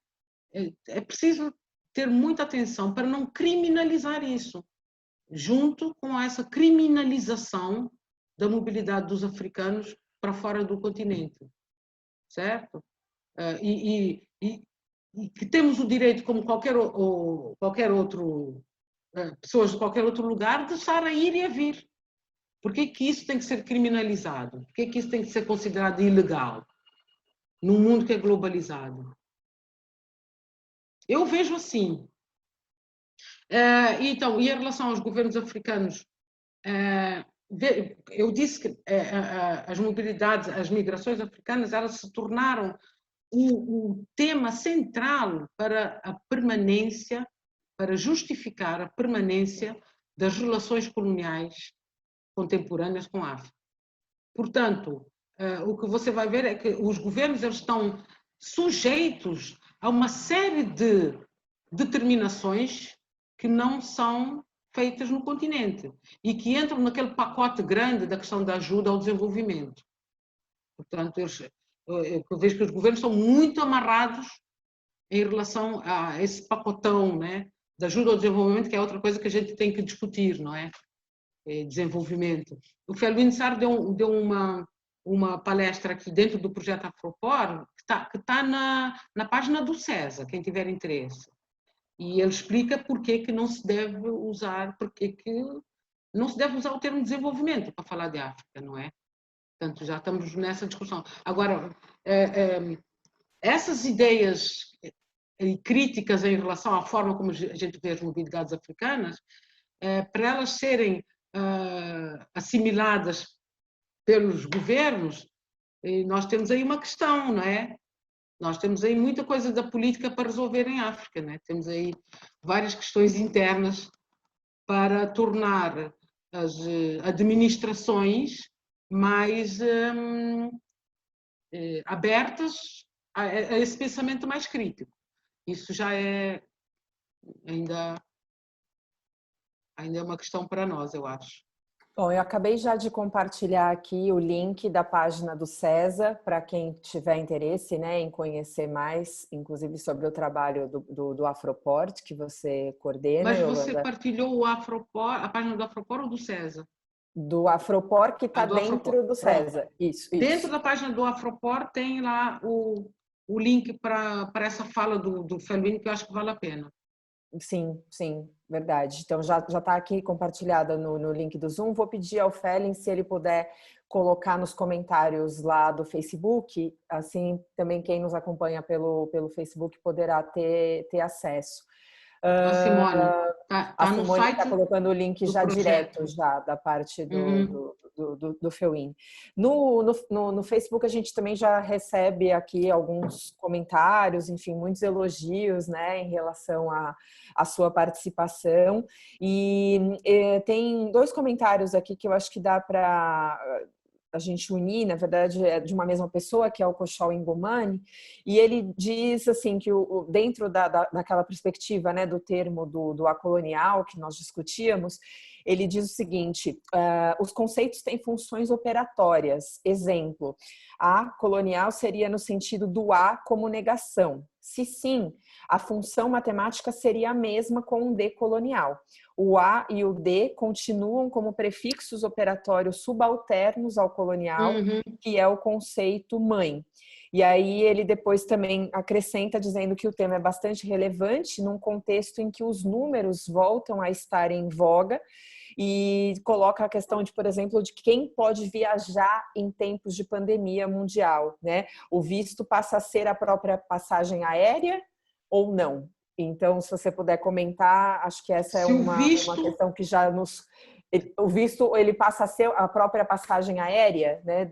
É preciso ter muita atenção para não criminalizar isso, junto com essa criminalização da mobilidade dos africanos para fora do continente, certo? E que temos o direito, como qualquer outro, pessoas de qualquer outro lugar, de estar a ir e a vir. Por que isso tem que ser criminalizado? Por que isso tem que ser considerado ilegal num mundo que é globalizado? Eu vejo assim. Então, e em relação aos governos africanos, eu disse que as mobilidades, as migrações africanas, elas se tornaram o tema central para a permanência, para justificar a permanência das relações coloniais contemporâneas com a África. Portanto, o que você vai ver é que os governos eles estão sujeitos a uma série de determinações que não são feitas no continente e que entram naquele pacote grande da questão da ajuda ao desenvolvimento. Portanto, eu vejo que os governos estão muito amarrados em relação a esse pacotão, né, da ajuda ao desenvolvimento, que é outra coisa que a gente tem que discutir, não é? Desenvolvimento. O Felwine Sarr deu uma palestra aqui dentro do projeto Afropor, que tá na página do CESA, quem tiver interesse. E ele explica porque que não se deve usar, o termo desenvolvimento para falar de África, não é? Portanto, já estamos nessa discussão. Agora, essas ideias críticas em relação à forma como a gente vê as mobilidades africanas, para elas serem assimiladas pelos governos, nós temos aí uma questão, não é? Nós temos aí muita coisa da política para resolver em África, né? Temos aí várias questões internas para tornar as administrações mais abertas a esse pensamento mais crítico. Isso já ainda é uma questão para nós, eu acho. Bom, eu acabei já de compartilhar aqui o link da página do CESA para quem tiver interesse, né, em conhecer mais, inclusive sobre o trabalho do Afroport que você coordena. Mas você partilhou o Afroport, a página do Afroport ou do CESA? Do Afropor, que está dentro do César. Isso. Dentro da página do Afropor tem lá o link para essa fala do Felwine, que eu acho que vale a pena. Sim, sim, verdade. Então já está aqui compartilhada no link do Zoom. Vou pedir ao Felin se ele puder colocar nos comentários lá do Facebook, assim também quem nos acompanha pelo Facebook poderá ter acesso. A Simone, a Simone está colocando o link já projeto. Direto já da parte do FEUIN. No Facebook a gente também já recebe aqui alguns comentários, enfim, muitos elogios, né, em relação à sua participação. E tem 2 comentários aqui que eu acho que dá para a gente unir, na verdade, é de uma mesma pessoa, que é o Koshal Ingomani, e ele diz assim que dentro daquela perspectiva, né, do termo do acolonial que nós discutíamos, ele diz o seguinte: os conceitos têm funções operatórias. Exemplo, a colonial seria no sentido do a como negação. Se sim, a função matemática seria a mesma com o decolonial. O a e o de continuam como prefixos operatórios subalternos ao colonial, que é o conceito mãe. E aí ele depois também acrescenta dizendo que o tema é bastante relevante num contexto em que os números voltam a estar em voga, e coloca a questão de, por exemplo, de quem pode viajar em tempos de pandemia mundial, né? O visto passa a ser a própria passagem aérea ou não? Então, se você puder comentar, acho que essa é uma questão que já nos... O visto, ele passa a ser a própria passagem aérea, né?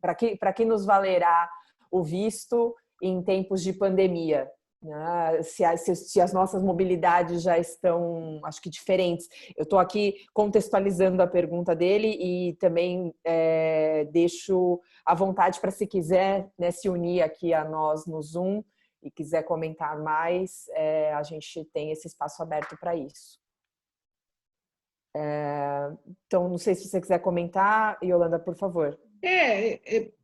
Para que nos valerá o visto em tempos de pandemia? Se as nossas mobilidades já estão, acho que, diferentes. Eu estou aqui contextualizando a pergunta dele e também deixo à vontade para, se quiser, né, se unir aqui a nós no Zoom e quiser comentar mais, a gente tem esse espaço aberto para isso. Então, não sei se você quiser comentar, Yolanda, por favor.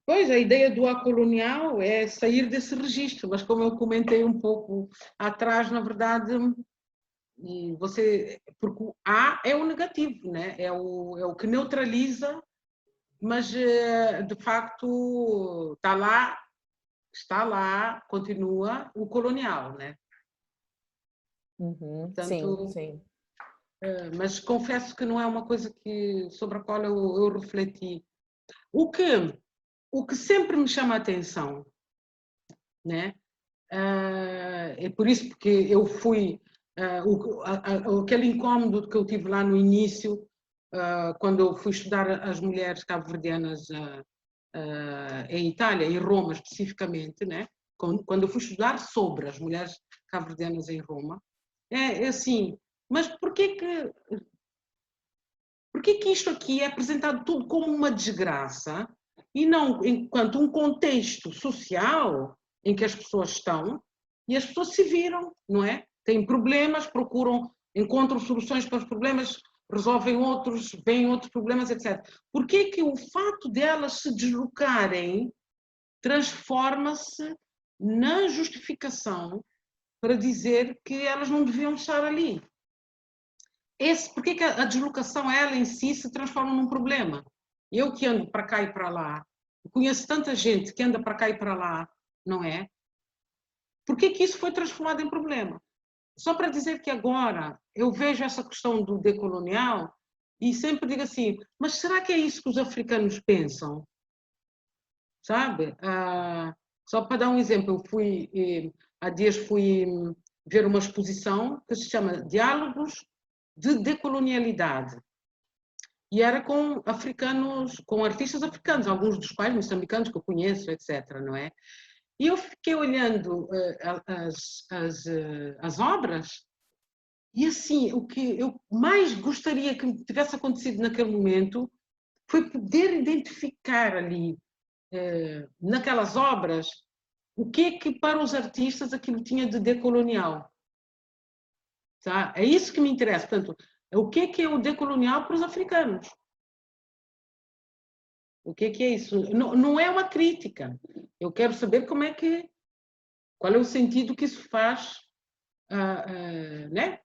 Pois, a ideia do acolonial é sair desse registro, mas como eu comentei um pouco atrás, na verdade, porque o A é o negativo, né? É o que neutraliza, mas de facto está lá, continua o colonial, né? Portanto, sim. Mas confesso que não é uma coisa sobre a qual eu refleti. O que sempre me chama a atenção, né? É por isso porque eu fui, aquele incómodo que eu tive lá no início, quando eu fui estudar as mulheres cabo-verdianas em Itália, em Roma especificamente, né? Quando eu fui estudar sobre as mulheres cabo-verdianas em Roma, é assim, mas por que isto aqui é apresentado tudo como uma desgraça e não enquanto um contexto social em que as pessoas estão e as pessoas se viram, não é? Têm problemas, encontram soluções para os problemas, resolvem outros, veem outros problemas, etc. Por que o fato delas se deslocarem transforma-se na justificação para dizer que elas não deviam estar ali? Por que a deslocação, ela em si, se transforma num problema? Eu que ando para cá e para lá, conheço tanta gente que anda para cá e para lá, não é? Por que isso foi transformado em problema? Só para dizer que agora eu vejo essa questão do decolonial e sempre digo assim, mas será que é isso que os africanos pensam? Sabe? Só para dar um exemplo, há dias fui ver uma exposição que se chama Diálogos de Decolonialidade. E era com africanos, com artistas africanos, alguns dos quais moçambicanos que eu conheço, etc. Não é? E eu fiquei olhando as obras e, assim, o que eu mais gostaria que tivesse acontecido naquele momento foi poder identificar ali, naquelas obras, o que para os artistas aquilo tinha de decolonial. Tá? É isso que me interessa. Portanto, o que é o decolonial para os africanos? O que é isso? Não é uma crítica. Eu quero saber qual é o sentido que isso faz, né?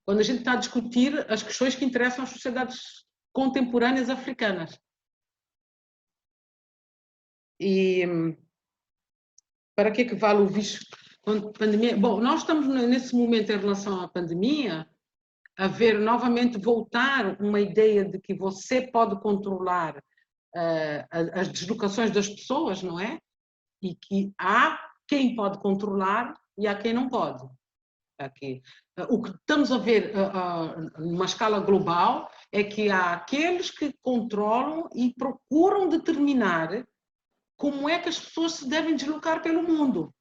Quando a gente está a discutir as questões que interessam às sociedades contemporâneas africanas. E para que é que vale o visto? Pandemia? Bom, nós estamos nesse momento em relação à pandemia a ver novamente voltar uma ideia de que você pode controlar as deslocações das pessoas, não é? E que há quem pode controlar e há quem não pode. Aqui. O que estamos a ver numa escala global é que há aqueles que controlam e procuram determinar como é que as pessoas se devem deslocar pelo mundo.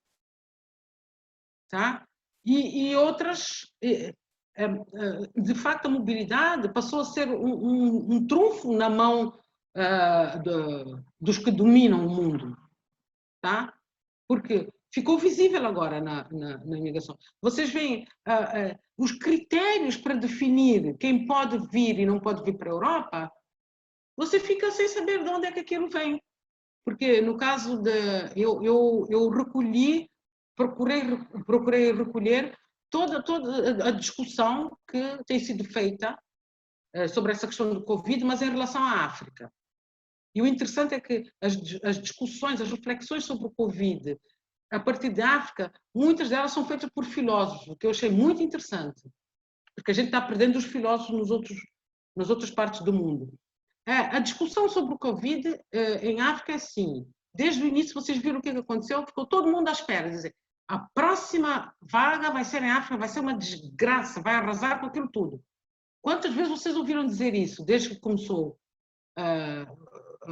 Tá? E outras, de facto, a mobilidade passou a ser um trunfo na mão dos que dominam o mundo. Tá? Porque ficou visível agora na imigração. Vocês veem os critérios para definir quem pode vir e não pode vir para a Europa, você fica sem saber de onde é que aquilo vem. Porque no caso de... Eu recolhi, procurei recolher toda a discussão que tem sido feita sobre essa questão do Covid, mas em relação à África. E o interessante é que as discussões, as reflexões sobre o Covid, a partir da África, muitas delas são feitas por filósofos, o que eu achei muito interessante, porque a gente está perdendo os filósofos nas outras partes do mundo. A discussão sobre o Covid em África é assim, desde o início vocês viram o que aconteceu, ficou todo mundo à espera, dizer, a próxima vaga vai ser em África, vai ser uma desgraça, vai arrasar com aquilo tudo. Quantas vezes vocês ouviram dizer isso, desde que começou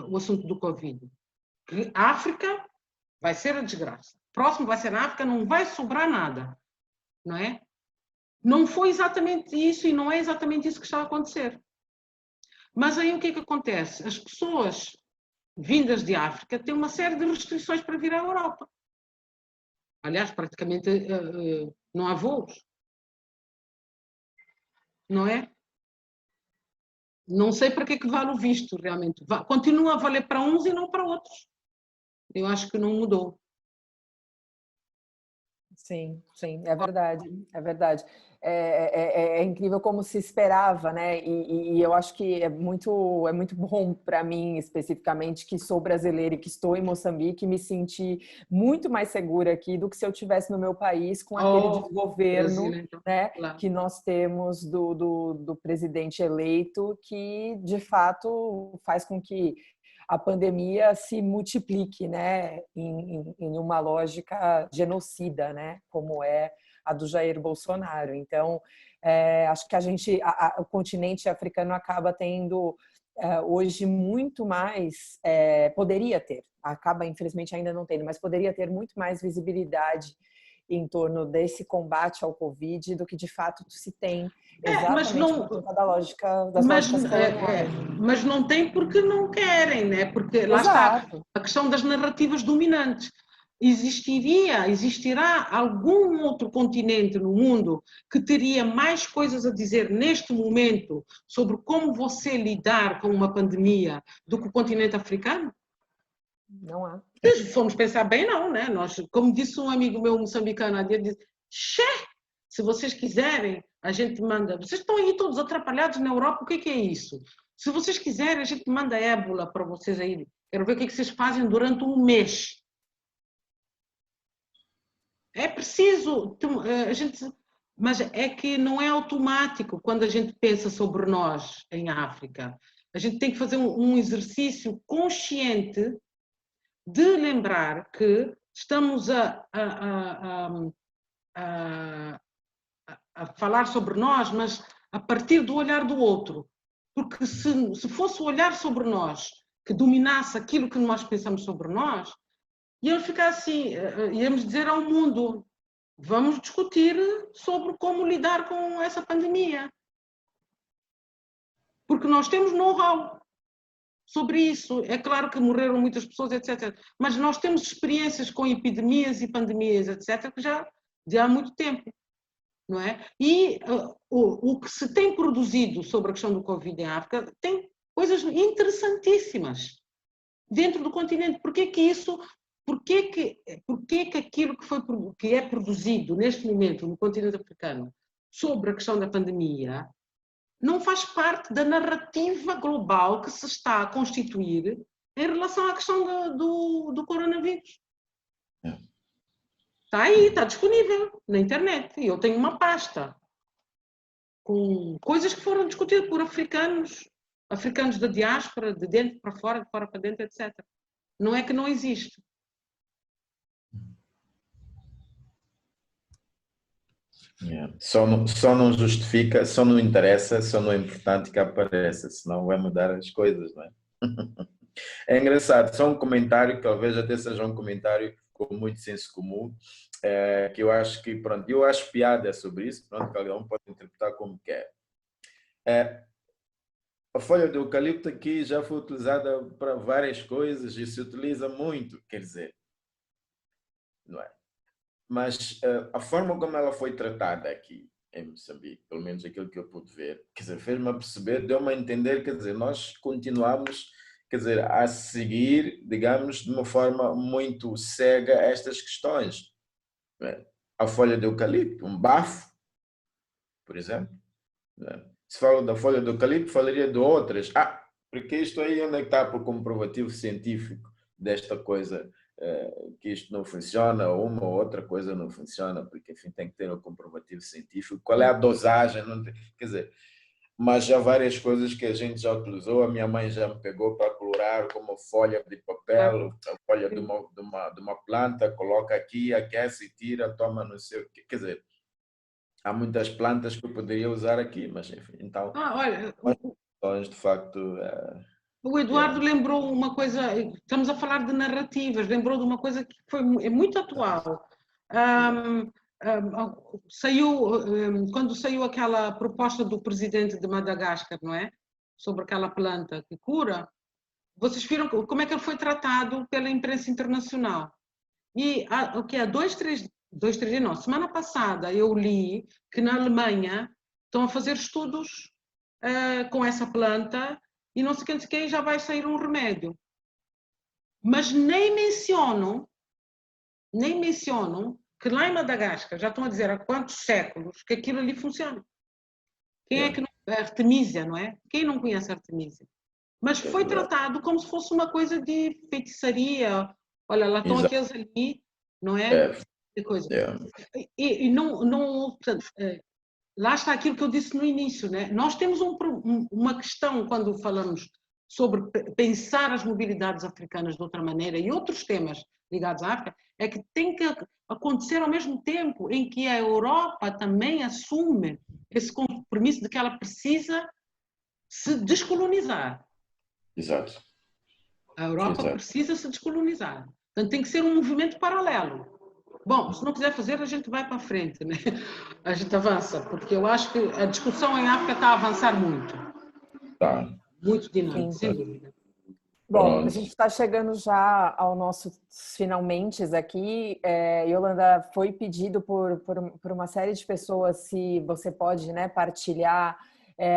o assunto do Covid? Que a África vai ser a desgraça. Próximo vai ser na África, não vai sobrar nada, não é? Não foi exatamente isso e não é exatamente isso que está a acontecer. Mas aí o que é que acontece? As pessoas vindas de África têm uma série de restrições para vir à Europa. Aliás, praticamente não há voos. Não é? Não sei para que é que vale o visto, realmente. Continua a valer para uns e não para outros. Eu acho que não mudou. Sim, sim, é verdade, é verdade. É incrível como se esperava, né? E eu acho que é muito bom para mim, especificamente, que sou brasileira e que estou em Moçambique, me senti muito mais segura aqui do que se eu estivesse no meu país com aquele desgoverno, Brasil, então, né, claro, que nós temos do presidente eleito, que, de fato, faz com que a pandemia se multiplique, né, em uma lógica genocida, né, como é a do Jair Bolsonaro. Então, acho que o continente africano acaba tendo hoje muito mais, poderia ter, acaba infelizmente ainda não tendo, mas poderia ter muito mais visibilidade em torno desse combate ao Covid do que de fato se tem, exatamente por conta da lógica das lógicas coloniais. Mas não tem porque não querem, né? Porque lá está a questão das narrativas dominantes. Existirá algum outro continente no mundo que teria mais coisas a dizer neste momento sobre como você lidar com uma pandemia do que o continente africano? Não há. Se formos pensar bem, não, né? Nós, como disse um amigo meu moçambicano há dia, disse, se vocês quiserem, a gente manda. Vocês estão aí todos atrapalhados na Europa, o que é isso? Se vocês quiserem, a gente manda ébola para vocês aí. Quero ver o que vocês fazem durante um mês. É preciso, mas é que não é automático quando a gente pensa sobre nós em África. A gente tem que fazer um exercício consciente de lembrar que estamos a falar sobre nós, mas a partir do olhar do outro. Porque se fosse o olhar sobre nós que dominasse aquilo que nós pensamos sobre nós, íamos ficar assim, íamos dizer ao mundo, vamos discutir sobre como lidar com essa pandemia. Porque nós temos know-how sobre isso. É claro que morreram muitas pessoas, etc. Mas nós temos experiências com epidemias e pandemias, etc., que já há muito tempo. Não é? E o que se tem produzido sobre a questão do Covid em África tem coisas interessantíssimas dentro do continente. Porquê que aquilo que é produzido neste momento no continente africano sobre a questão da pandemia não faz parte da narrativa global que se está a constituir em relação à questão do coronavírus. Está aí, está disponível na internet. E eu tenho uma pasta com coisas que foram discutidas por africanos da diáspora, de dentro para fora, de fora para dentro, etc. Não é que não existe. Yeah. Só não justifica, só não interessa, só não é importante que apareça, senão vai mudar as coisas, não é? É engraçado, só um comentário, que talvez até seja um comentário com muito senso comum, que eu acho que, pronto, eu acho piada sobre isso, pronto, cada um pode interpretar como quer. A folha de eucalipto aqui já foi utilizada para várias coisas e se utiliza muito, quer dizer, não é? Mas a forma como ela foi tratada aqui em Moçambique, pelo menos aquilo que eu pude ver, quer dizer, fez-me a perceber, deu-me a entender, quer dizer, nós continuamos, quer dizer, a seguir, digamos, de uma forma muito cega estas questões. Não é? A folha de eucalipto, um bafo, por exemplo. Não é? Se fala da folha de eucalipto, falaria de outras. Porque isto aí onde é que está por comprovativo científico desta coisa, que isto não funciona, ou uma ou outra coisa não funciona, porque enfim tem que ter o comprovativo científico. Qual é a dosagem? Não tem, quer dizer, mas já várias coisas que a gente já utilizou, a minha mãe já me pegou para colorar como folha de papel, a folha de uma planta, coloca aqui, aquece, tira, toma não sei o quê. Quer dizer, há muitas plantas que eu poderia usar aqui, mas enfim, então, olha, de facto... o Eduardo lembrou uma coisa, estamos a falar de narrativas, lembrou de uma coisa que é muito atual. Quando saiu aquela proposta do presidente de Madagascar, não é? Sobre aquela planta que cura, vocês viram como é que ele foi tratado pela imprensa internacional. E há 2, 3 dias, não, semana passada eu li que na Alemanha estão a fazer estudos com essa planta e não sei quem já vai sair um remédio. Mas nem mencionam que lá em Madagascar já estão a dizer há quantos séculos que aquilo ali funciona. Quem é que não... Artemisia, não é? Quem não conhece a Artemisia? Mas foi tratado como se fosse uma coisa de feitiçaria. Olha, lá estão aqueles ali, não é? Coisa. E não portanto, lá está aquilo que eu disse no início, né? Nós temos uma questão quando falamos sobre pensar as mobilidades africanas de outra maneira e outros temas ligados à África, é que tem que acontecer ao mesmo tempo em que a Europa também assume esse compromisso de que ela precisa se descolonizar. Exato. A Europa precisa se descolonizar. Portanto, tem que ser um movimento paralelo. Bom, se não quiser fazer, a gente vai para a frente, né? A gente avança, porque eu acho que a discussão em África está a avançar muito. Tá. Muito dinâmico, sem dúvida. Bom, a gente está chegando já ao nosso finalmente aqui. Yolanda, foi pedido por uma série de pessoas se você pode, né, partilhar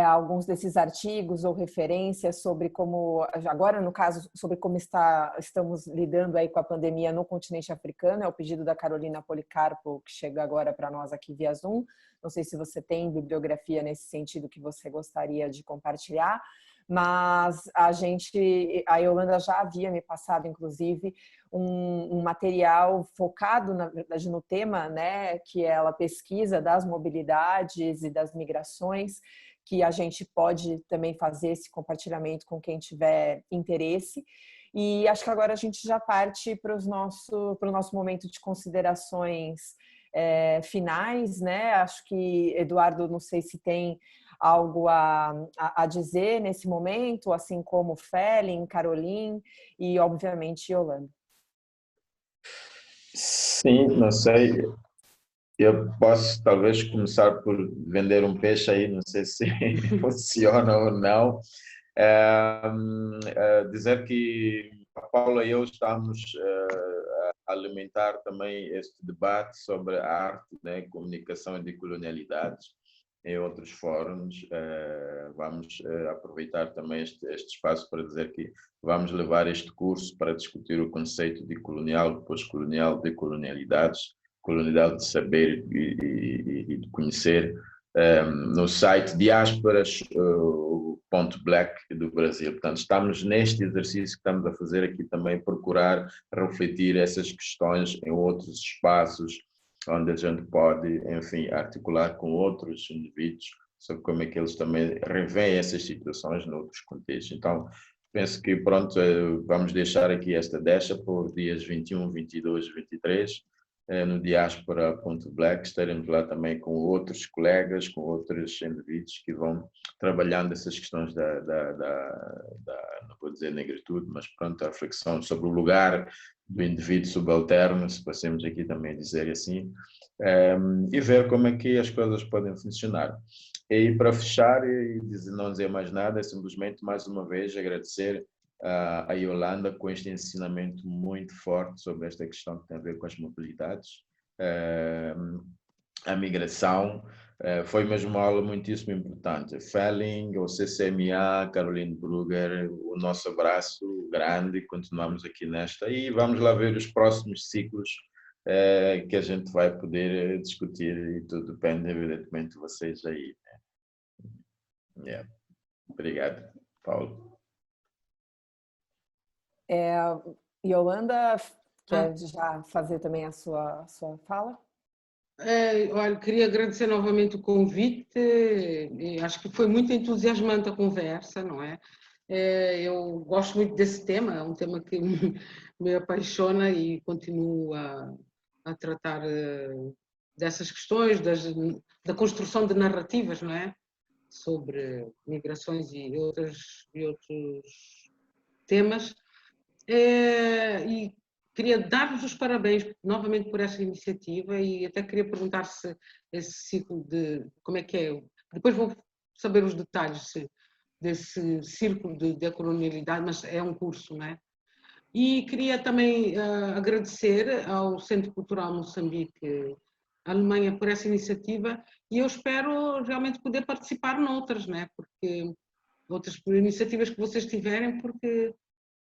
alguns desses artigos ou referências sobre como, agora no caso, sobre como estamos lidando aí com a pandemia no continente africano. É o pedido da Carolina Policarpo, que chega agora para nós aqui via Zoom. Não sei se você tem bibliografia nesse sentido que você gostaria de compartilhar, mas a Yolanda já havia me passado, inclusive, um material focado, na verdade, no tema, né, que ela pesquisa das mobilidades e das migrações, que a gente pode também fazer esse compartilhamento com quem tiver interesse. E acho que agora a gente já parte para o nosso momento de considerações finais, né? Acho que, Eduardo, não sei se tem algo a dizer nesse momento, assim como Félin, Caroline e, obviamente, Yolanda. Sim, não sei. Eu posso talvez começar por vender um peixe aí, não sei se funciona ou não. Dizer que a Paula e eu estamos a alimentar também este debate sobre a arte, né, comunicação e decolonialidades em outros fóruns. Vamos aproveitar também este espaço para dizer que vamos levar este curso para discutir o conceito de colonial, pós-colonial, decolonialidades, colonialidade de saber e de conhecer, no site diásporas.black do Brasil. Portanto, estamos neste exercício que estamos a fazer aqui também, procurar refletir essas questões em outros espaços, onde a gente pode, enfim, articular com outros indivíduos sobre como é que eles também revêem essas situações noutros contextos. Então, penso que, pronto, vamos deixar aqui esta deixa por dias 21, 22, 23, no diaspora.black, estaremos lá também com outros colegas, com outros indivíduos que vão trabalhando essas questões não vou dizer negritude, mas pronto, a reflexão sobre o lugar do indivíduo subalterno, se passemos aqui também a dizer assim, e ver como é que as coisas podem funcionar. E para fechar e não dizer mais nada, é simplesmente mais uma vez agradecer a Yolanda com este ensinamento muito forte sobre esta questão que tem a ver com as mobilidades, a migração. Foi mesmo uma aula muitíssimo importante. Felling, o CCMA, Caroline Brugger, o nosso abraço grande, continuamos aqui nesta e vamos lá ver os próximos ciclos que a gente vai poder discutir e tudo depende evidentemente de vocês aí. Yeah. Obrigado, Paulo. Yolanda, quer já fazer também a sua fala? Olha, queria agradecer novamente o convite, acho que foi muito entusiasmante a conversa, não é? Eu gosto muito desse tema, é um tema que me apaixona e continuo a tratar dessas questões, da construção de narrativas, não é? Sobre migrações e outros temas. E queria dar-vos os parabéns novamente por essa iniciativa e até queria perguntar se esse ciclo de... como é que é? Depois vou saber os detalhes desse círculo de decolonialidade, mas é um curso, não é? E queria também agradecer ao Centro Cultural Moçambique Alemanha por essa iniciativa e eu espero realmente poder participar noutras, né? Porque outras iniciativas que vocês tiverem, porque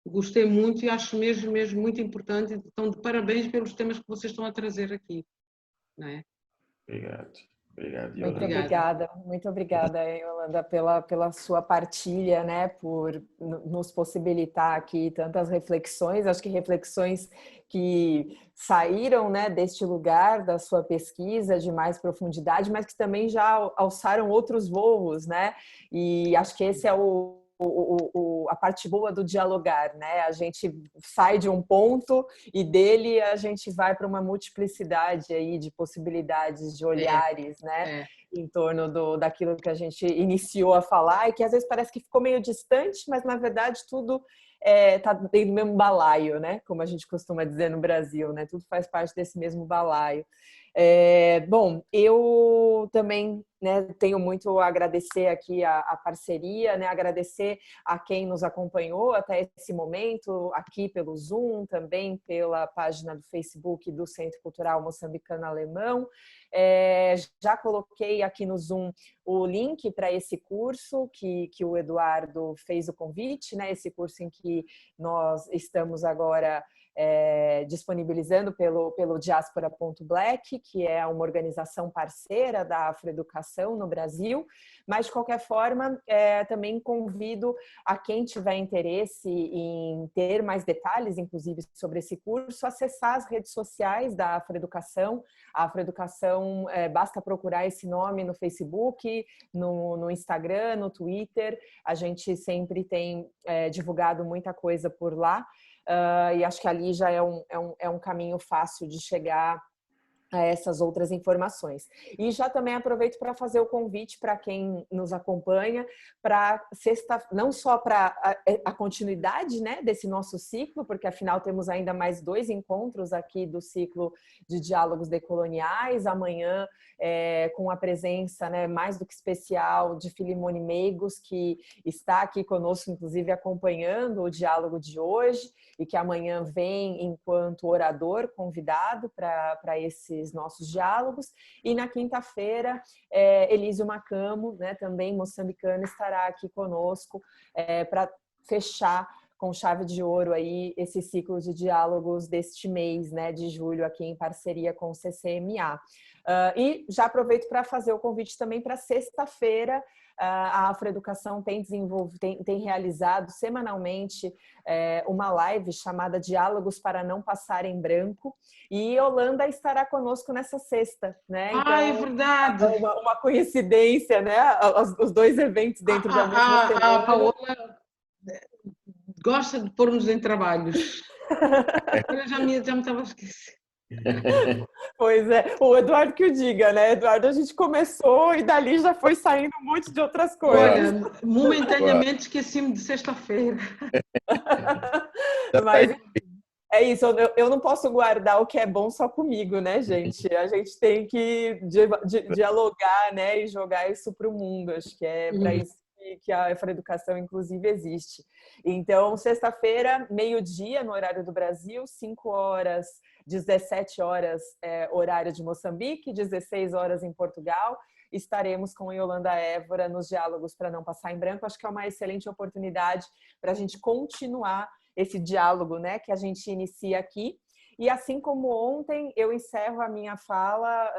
gostei muito e acho mesmo muito importante. Então, de parabéns pelos temas que vocês estão a trazer aqui. Não é? Obrigado. Obrigado, Yolanda. Muito obrigada, Yolanda, pela sua partilha, né, por nos possibilitar aqui tantas reflexões, acho que reflexões que saíram, né, deste lugar da sua pesquisa de mais profundidade, mas que também já alçaram outros voos, né, e acho que esse é a parte boa do dialogar, né? A gente sai de um ponto e dele a gente vai para uma multiplicidade aí de possibilidades, de olhares, né? Em torno daquilo que a gente iniciou a falar e que às vezes parece que ficou meio distante, mas na verdade tudo está dentro do mesmo balaio, né? Como a gente costuma dizer no Brasil, né? Tudo faz parte desse mesmo balaio. Bom, eu também, né, tenho muito a agradecer aqui a parceria, né, agradecer a quem nos acompanhou até esse momento, aqui pelo Zoom, também pela página do Facebook do Centro Cultural Moçambicano Alemão. Já coloquei aqui no Zoom o link para esse curso que o Eduardo fez o convite, né, esse curso em que nós estamos agora disponibilizando pelo Diaspora.black, que é uma organização parceira da Afroeducação no Brasil, mas de qualquer forma também convido a quem tiver interesse em ter mais detalhes, inclusive sobre esse curso, acessar as redes sociais da Afroeducação. A Afroeducação, basta procurar esse nome no Facebook, no Instagram, no Twitter, a gente sempre tem divulgado muita coisa por lá. E acho que ali já é um caminho fácil de chegar a essas outras informações. E já também aproveito para fazer o convite para quem nos acompanha, para não só para a continuidade, né, desse nosso ciclo, porque afinal temos ainda mais 2 encontros aqui do ciclo de diálogos decoloniais, amanhã com a presença, né, mais do que especial de Filimone Meigos, que está aqui conosco, inclusive acompanhando o diálogo de hoje, e que amanhã vem enquanto orador convidado para esses nossos diálogos. E na quinta-feira, Elísio Macamo, né, também moçambicano, estará aqui conosco para fechar com chave de ouro aí esse ciclo de diálogos deste mês, né, de julho, aqui em parceria com o CCMA. E já aproveito para fazer o convite também para sexta-feira. A Afroeducação tem realizado semanalmente uma live chamada Diálogos para Não Passar em Branco, e Yolanda estará conosco nessa sexta, né? Então, é verdade! Uma coincidência, né? Os dois eventos dentro da mesma semana. A Paola gosta de pôr-nos em trabalhos. Eu já me estava a esquecer. Pois é, o Eduardo que o diga, né? Eduardo, a gente começou e dali já foi saindo um monte de outras coisas. Olha, momentaneamente esqueci-me de sexta-feira. Mas é isso, eu não posso guardar o que é bom só comigo, né, gente? A gente tem que dialogar, né, e jogar isso para o mundo. Acho que é para isso que a Afroeducação, inclusive, existe. Então, sexta-feira, meio-dia, no horário do Brasil, 5 horas, 17 horas, horário de Moçambique, 16 horas em Portugal. Estaremos com Yolanda Évora nos Diálogos para Não Passar em Branco. Acho que é uma excelente oportunidade para a gente continuar esse diálogo, né, que a gente inicia aqui. E assim como ontem, eu encerro a minha fala,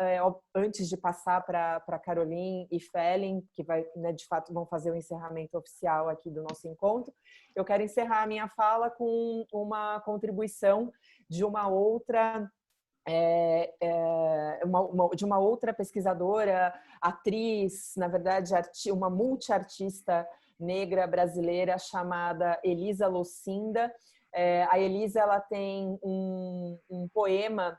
antes de passar para Caroline e Felen, que né, de fato vão fazer o encerramento oficial aqui do nosso encontro. Eu quero encerrar a minha fala com uma contribuição de uma outra de uma outra pesquisadora, atriz, na verdade, uma multiartista negra brasileira chamada Elisa Lucinda. A Elisa, ela tem um poema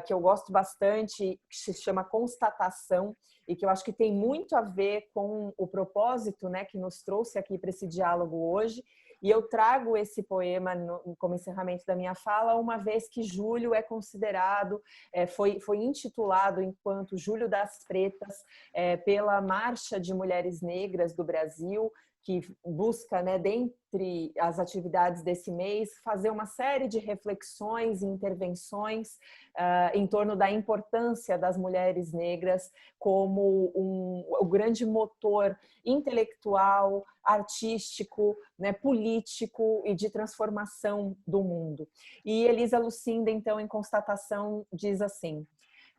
que eu gosto bastante, que se chama Constatação, e que eu acho que tem muito a ver com o propósito, né, que nos trouxe aqui para esse diálogo hoje. E eu trago esse poema como encerramento da minha fala, uma vez que julho é considerado, foi intitulado enquanto Julho das Pretas pela Marcha de Mulheres Negras do Brasil, que busca, né, dentre as atividades desse mês, fazer uma série de reflexões e intervenções em torno da importância das mulheres negras como o grande motor intelectual, artístico, né, político e de transformação do mundo. E Elisa Lucinda, então, em Constatação, diz assim: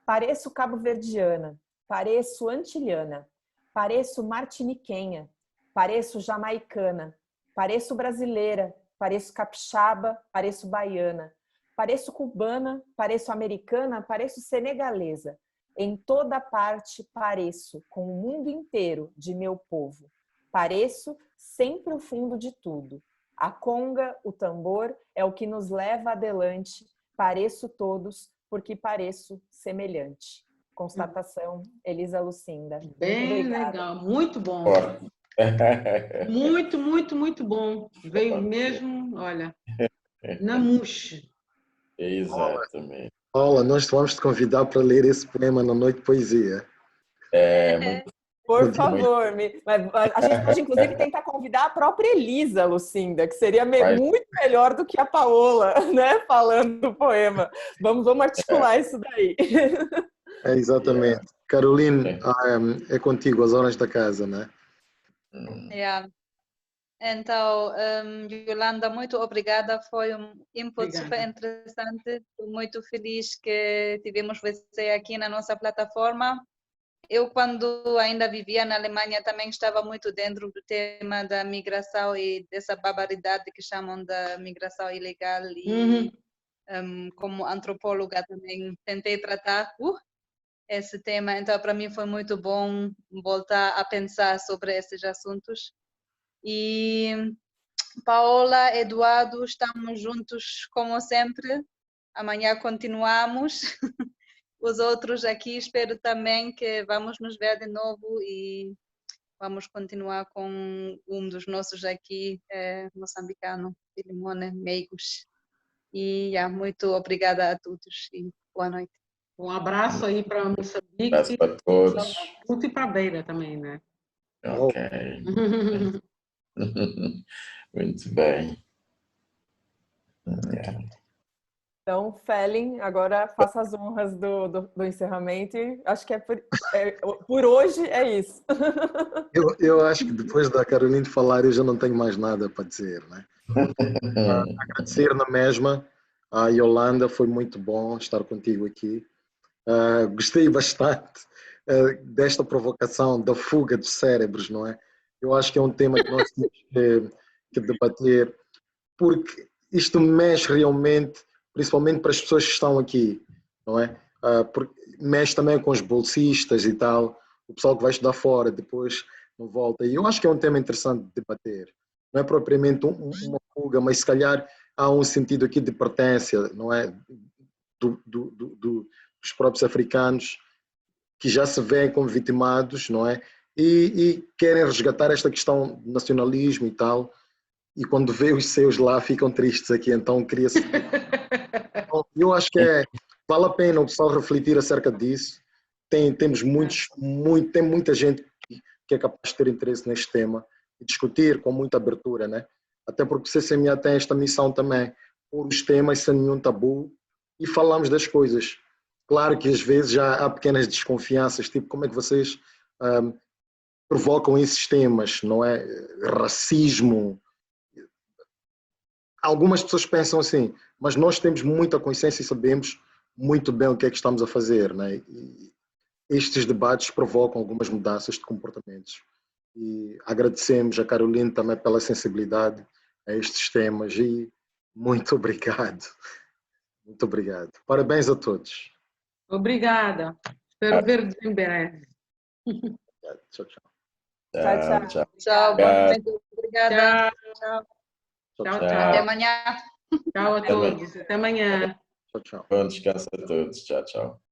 pareço cabo-verdiana, pareço antilhana, pareço martiniquenha, pareço jamaicana, pareço brasileira, pareço capixaba, pareço baiana, pareço cubana, pareço americana, pareço senegalesa. Em toda parte pareço com o mundo inteiro de meu povo. Pareço sempre o fundo de tudo. A conga, o tambor, é o que nos leva adelante. Pareço todos, porque pareço semelhante. Constatação, Elisa Lucinda. Bem legal, muito bom. Muito, muito, muito bom. Veio mesmo, olha, na murcha. Exatamente. Paula, nós vamos te convidar para ler esse poema na Noite de Poesia. Muito... Por favor, a gente pode inclusive tentar convidar a própria Elisa Lucinda, que seria muito melhor do que a Paola, né, falando do poema. Vamos articular isso daí. Exatamente. Caroline, é contigo as horas da casa, né? Então, Yolanda, muito obrigada. Foi um input super interessante. Estou muito feliz que tivemos você aqui na nossa plataforma. Eu, quando ainda vivia na Alemanha, também estava muito dentro do tema da migração e dessa barbaridade que chamam da migração ilegal. E como antropóloga também tentei tratar esse tema. Então, para mim foi muito bom voltar a pensar sobre esses assuntos. E Paola, Eduardo, estamos juntos como sempre. Amanhã continuamos. Os outros aqui, espero também que vamos nos ver de novo e vamos continuar com um dos nossos aqui, moçambicano, Filimone Meigos. E muito obrigada a todos e boa noite. Um abraço aí para Moçambique. Um abraço para todos. E para a Beira também, né? Ok. Muito bem. Então, Felen, agora faça as honras do encerramento. Acho que por hoje é isso. Eu acho que depois da Caroline falar eu já não tenho mais nada para dizer, né? Agradecer na mesma. A Yolanda, foi muito bom estar contigo aqui. Gostei bastante desta provocação da fuga dos cérebros, não é? Eu acho que é um tema que nós temos que debater, porque isto mexe realmente, principalmente para as pessoas que estão aqui, não é? Porque mexe também com os bolsistas e tal, o pessoal que vai estudar fora, depois não volta. E eu acho que é um tema interessante de debater. Não é propriamente uma fuga, mas se calhar há um sentido aqui de pertença, não é? Dos próprios africanos que já se veem como vitimados, não é? E querem resgatar esta questão de nacionalismo e tal, e quando vê os seus lá ficam tristes aqui, então queria-se... Eu acho que vale a pena o pessoal refletir acerca disso. Temos tem muita gente que é capaz de ter interesse neste tema e discutir com muita abertura, né? Até porque o CCMA tem esta missão também, pôr os temas sem nenhum tabu e falamos das coisas. Claro que às vezes já há pequenas desconfianças, tipo como é que vocês provocam esses temas, não é? Racismo. Algumas pessoas pensam assim, mas nós temos muita consciência e sabemos muito bem o que é que estamos a fazer, né? E estes debates provocam algumas mudanças de comportamentos. E agradecemos a Carolina também pela sensibilidade a estes temas e muito obrigado. Muito obrigado. Parabéns a todos. Obrigada. Espero ver-vos em breve. Tchau, tchau. Tchau, tchau. Tchau, boa noite. Obrigada. Tchau. Tchau. Tchau, Até tchau. amanhã. Tchau a todos. Até amanhã. Tchau, tchau. Bom descanso a todos. Tchau, tchau.